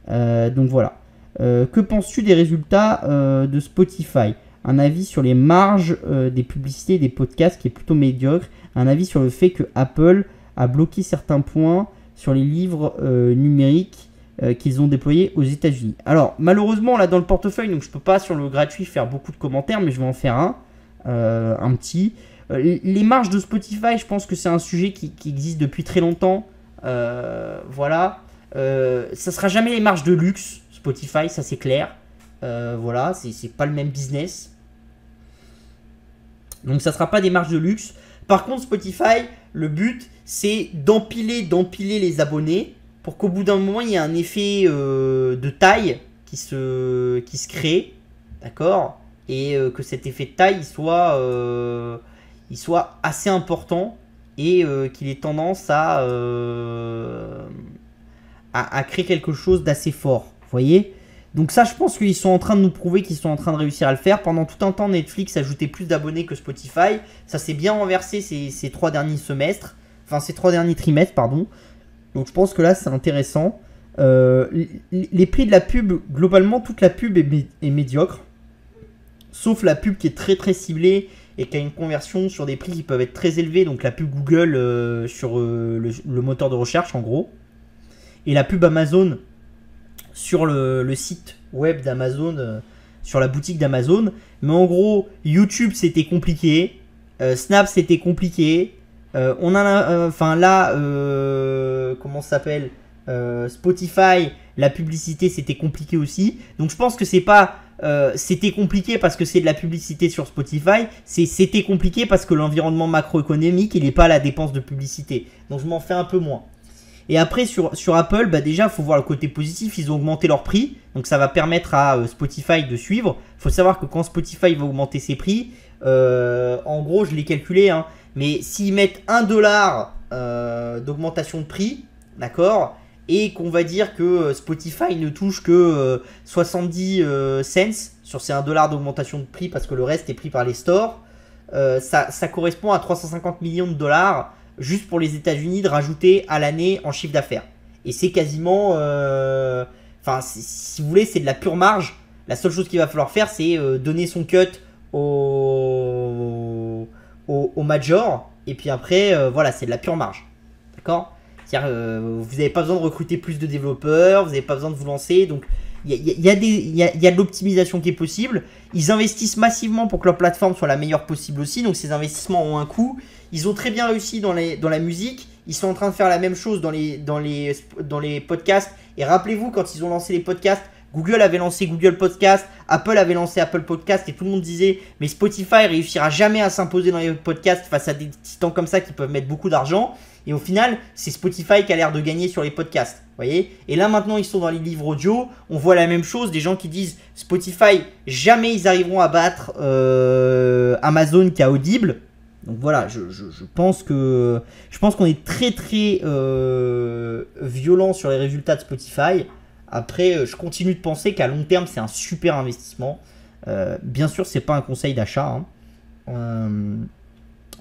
donc voilà. Que penses-tu des résultats de Spotify? Un avis sur les marges des publicités et des podcasts qui est plutôt médiocre. Un avis sur le fait que Apple a bloqué certains points sur les livres numériques qu'ils ont déployés aux États-Unis. Alors, malheureusement, là dans le portefeuille, donc je peux pas sur le gratuit faire beaucoup de commentaires, mais je vais en faire un petit. Les marges de Spotify, je pense que c'est un sujet qui existe depuis très longtemps. Voilà. Ça sera jamais les marges de luxe, Spotify, ça c'est clair. Voilà, c'est pas le même business. Donc ça sera pas des marges de luxe. Par contre, Spotify, le but, c'est d'empiler les abonnés pour qu'au bout d'un moment, il y ait un effet de taille qui se crée. D'accord? Et que cet effet de taille, il soit assez important et qu'il ait tendance à créer quelque chose d'assez fort. Vous voyez? Donc ça, je pense qu'ils sont en train de nous prouver qu'ils sont en train de réussir à le faire. Pendant tout un temps, Netflix ajoutait plus d'abonnés que Spotify. Ça s'est bien renversé ces 3 derniers semestres. Enfin, ces 3 derniers trimestres, pardon. Donc je pense que là, c'est intéressant. Les prix de la pub, globalement, toute la pub est médiocre. Sauf la pub qui est très très ciblée et qui a une conversion sur des prix qui peuvent être très élevés. Donc la pub Google sur le moteur de recherche, en gros. Et la pub Amazon sur le site web d'Amazon, sur la boutique d'Amazon. Mais en gros, YouTube c'était compliqué, Snap c'était compliqué, comment ça s'appelle, Spotify, la publicité c'était compliqué aussi. Donc je pense que c'est pas c'était compliqué parce que c'est de la publicité sur Spotify, c'était compliqué parce que l'environnement macroéconomique il n'est pas à la dépense de publicité. Donc je m'en fais un peu moins. Et après sur Apple, bah déjà il faut voir le côté positif, ils ont augmenté leur prix, donc ça va permettre à Spotify de suivre. Il faut savoir que quand Spotify va augmenter ses prix, en gros je l'ai calculé, hein, mais s'ils mettent $1 d'augmentation de prix, d'accord, et qu'on va dire que Spotify ne touche que 70 cents sur ces $1 d'augmentation de prix parce que le reste est pris par les stores, ça correspond à 350 millions de dollars juste pour les États-Unis de rajouter à l'année en chiffre d'affaires. Et c'est quasiment, si vous voulez, c'est de la pure marge. La seule chose qu'il va falloir faire, c'est donner son cut au major. Et puis après, voilà, c'est de la pure marge. D'accord? C'est-à-dire, vous n'avez pas besoin de recruter plus de développeurs, vous n'avez pas besoin de vous lancer. Donc, il y a de l'optimisation qui est possible. Ils investissent massivement pour que leur plateforme soit la meilleure possible aussi. Donc, ces investissements ont un coût. Ils ont très bien réussi dans la musique. Ils sont en train de faire la même chose dans les podcasts. Et rappelez-vous, quand ils ont lancé les podcasts, Google avait lancé Google Podcast, Apple avait lancé Apple Podcast et tout le monde disait mais Spotify réussira jamais à s'imposer dans les podcasts face à des titans comme ça qui peuvent mettre beaucoup d'argent. Et au final, c'est Spotify qui a l'air de gagner sur les podcasts. Voyez ? Et là maintenant, ils sont dans les livres audio. On voit la même chose. Des gens qui disent Spotify, jamais ils arriveront à battre Amazon qui a Audible. Donc voilà, je pense qu'on est très très violent sur les résultats de Spotify. Après, je continue de penser qu'à long terme, c'est un super investissement. Bien sûr, c'est pas un conseil d'achat. Hein.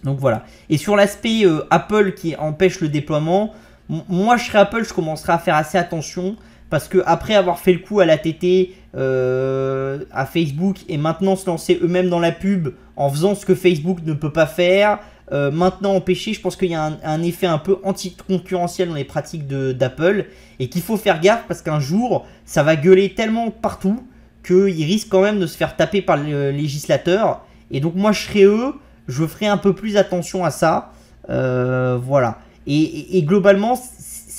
Donc voilà. Et sur l'aspect Apple qui empêche le déploiement, moi je serais Apple, je commencerai à faire assez attention. Parce que après avoir fait le coup à l'ATT, à Facebook et maintenant se lancer eux-mêmes dans la pub en faisant ce que Facebook ne peut pas faire, maintenant empêcher, je pense qu'il y a un effet un peu anti-concurrentiel dans les pratiques d'Apple et qu'il faut faire gaffe parce qu'un jour ça va gueuler tellement partout qu'il risque quand même de se faire taper par le législateur. Et donc moi je serais eux, je ferai un peu plus attention à ça. Voilà. Et globalement,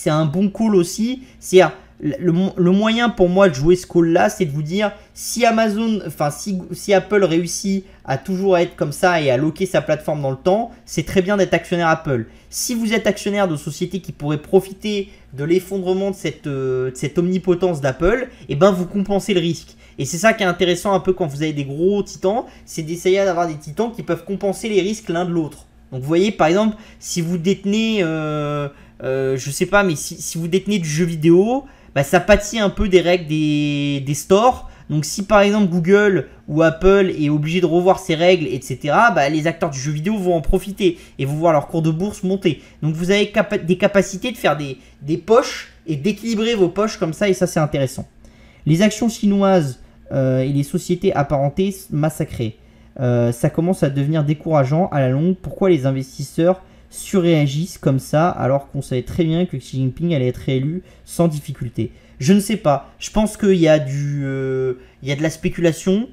c'est un bon call aussi. C'est-à-dire, le moyen pour moi de jouer ce call-là, c'est de vous dire, si Amazon, enfin si Apple réussit à toujours être comme ça et à loquer sa plateforme dans le temps, c'est très bien d'être actionnaire Apple. Si vous êtes actionnaire de sociétés qui pourraient profiter de l'effondrement de cette omnipotence d'Apple, et ben vous compensez le risque. Et c'est ça qui est intéressant un peu quand vous avez des gros titans, c'est d'essayer d'avoir des titans qui peuvent compenser les risques l'un de l'autre. Donc vous voyez par exemple, si vous détenez, je sais pas, mais si vous détenez du jeu vidéo, bah, ça pâtit un peu des règles des stores. Donc si par exemple Google ou Apple est obligé de revoir ses règles, etc., bah, les acteurs du jeu vidéo vont en profiter et vont voir leur cours de bourse monter. Donc vous avez des capacités de faire des poches et d'équilibrer vos poches comme ça, et ça c'est intéressant. Les actions chinoises et les sociétés apparentées massacrées. Ça commence à devenir décourageant à la longue. Pourquoi les investisseurs surréagissent comme ça alors qu'on savait très bien que Xi Jinping allait être réélu sans difficulté? Je ne sais pas. Je pense qu'il y a de la spéculation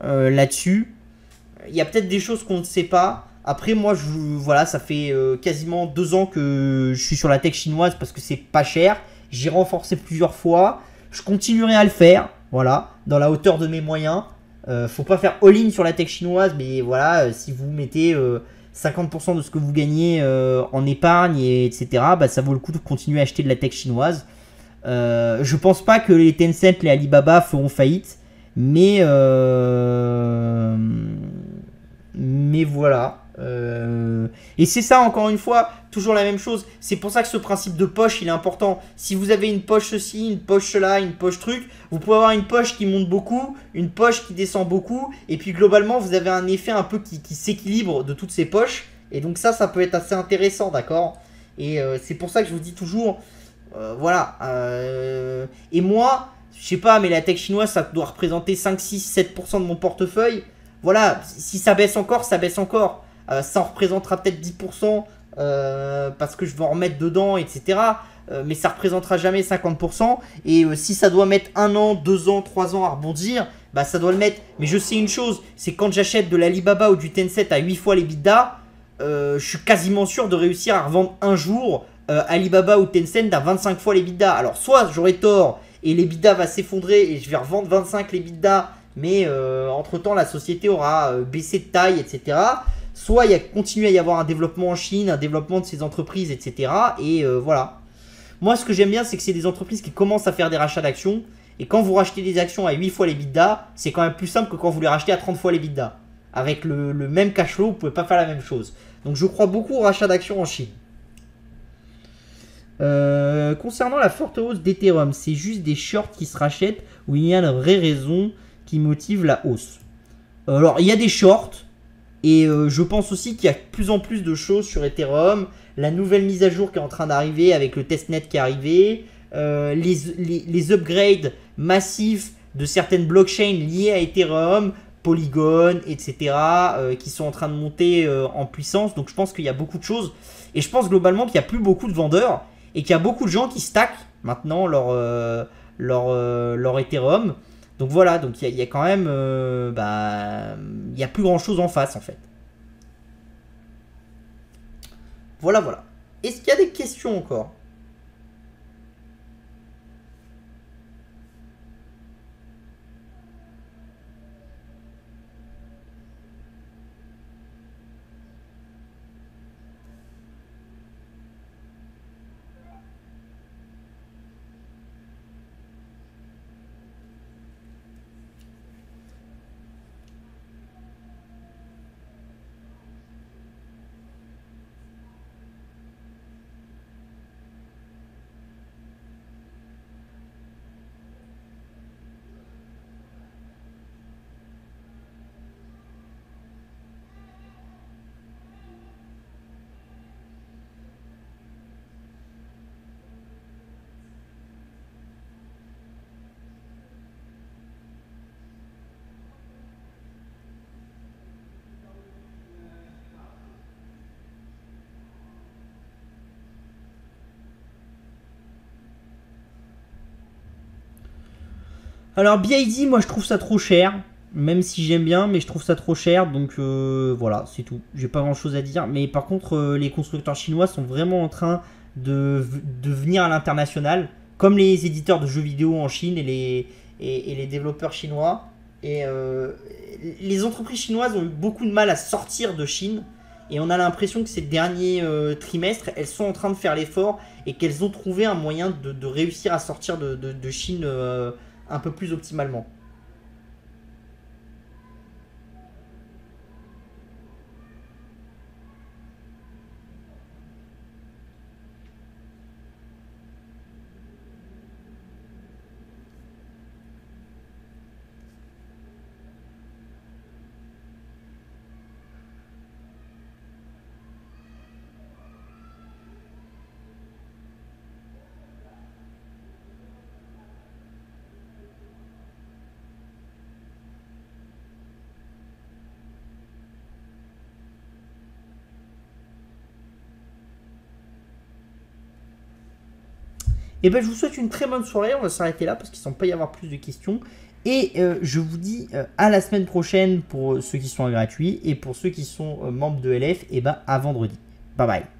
là-dessus. Il y a peut-être des choses qu'on ne sait pas. Après, moi, voilà, ça fait quasiment 2 ans que je suis sur la tech chinoise parce que c'est pas cher. J'ai renforcé plusieurs fois. Je continuerai à le faire. Voilà, dans la hauteur de mes moyens. Faut pas faire all-in sur la tech chinoise, mais voilà, si vous mettez 50% de ce que vous gagnez en épargne, etc., bah, ça vaut le coup de continuer à acheter de la tech chinoise. Je pense pas que les Tencent, les Alibaba feront faillite, mais voilà. Et c'est ça, encore une fois, toujours la même chose. C'est pour ça que ce principe de poche, il est important. Si vous avez une poche ceci, une poche cela, une poche truc, vous pouvez avoir une poche qui monte beaucoup, une poche qui descend beaucoup, et puis globalement, vous avez un effet un peu qui s'équilibre de toutes ces poches. Et donc ça peut être assez intéressant, d'accord? Et c'est pour ça que je vous dis toujours, voilà. Et moi, je sais pas, mais la tech chinoise, ça doit représenter 5, 6, 7% de mon portefeuille. Voilà, si ça baisse encore, ça baisse encore. Ça en représentera peut-être 10% parce que je vais en remettre dedans, etc. Mais ça représentera jamais 50%. Et si ça doit mettre 1 an, 2 ans, 3 ans à rebondir, bah ça doit le mettre. Mais je sais une chose, c'est quand j'achète de l'Alibaba ou du Tencent à 8 fois les l'EBITDA, je suis quasiment sûr de réussir à revendre un jour Alibaba ou Tencent à 25 fois les l'EBITDA. Alors soit j'aurai tort et l'EBITDA va s'effondrer et je vais revendre 25 les l'EBITDA, mais entre temps la société aura baissé de taille, etc. Soit il y a continue à y avoir un développement en Chine, un développement de ces entreprises, etc. Et voilà. Moi, ce que j'aime bien, c'est que c'est des entreprises qui commencent à faire des rachats d'actions. Et quand vous rachetez des actions à 8 fois les l'EBITDA, c'est quand même plus simple que quand vous les rachetez à 30 fois les l'EBITDA. Avec le même cash flow, vous ne pouvez pas faire la même chose. Donc je crois beaucoup au rachat d'actions en Chine. Concernant la forte hausse d'Ethereum, c'est juste des shorts qui se rachètent ou il y a une vraie raison qui motive la hausse? Alors, il y a des shorts. Et je pense aussi qu'il y a de plus en plus de choses sur Ethereum. La nouvelle mise à jour qui est en train d'arriver avec le testnet qui est arrivé. Les upgrades massifs de certaines blockchains liées à Ethereum, Polygon, etc. Qui sont en train de monter en puissance. Donc je pense qu'il y a beaucoup de choses. Et je pense globalement qu'il n'y a plus beaucoup de vendeurs. Et qu'il y a beaucoup de gens qui stackent maintenant leur Ethereum. Donc voilà, donc il y a quand même, il n'y a plus grand chose en face en fait. Voilà, voilà. Est-ce qu'il y a des questions encore? Alors BID, moi je trouve ça trop cher. Même si j'aime bien, mais je trouve ça trop cher. Donc voilà, c'est tout. J'ai pas grand chose à dire. Mais par contre, les constructeurs chinois sont vraiment en train de venir à l'international, comme les éditeurs de jeux vidéo en Chine et les développeurs chinois. Et les entreprises chinoises ont eu beaucoup de mal à sortir de Chine. Et on a l'impression que ces derniers trimestres, elles sont en train de faire l'effort et qu'elles ont trouvé un moyen de réussir à sortir de Chine un peu plus optimalement. Et ben je vous souhaite une très bonne soirée, on va s'arrêter là parce qu'il ne semble pas y avoir plus de questions. Et je vous dis à la semaine prochaine pour ceux qui sont gratuits et pour ceux qui sont membres de LF, et ben à vendredi. Bye bye.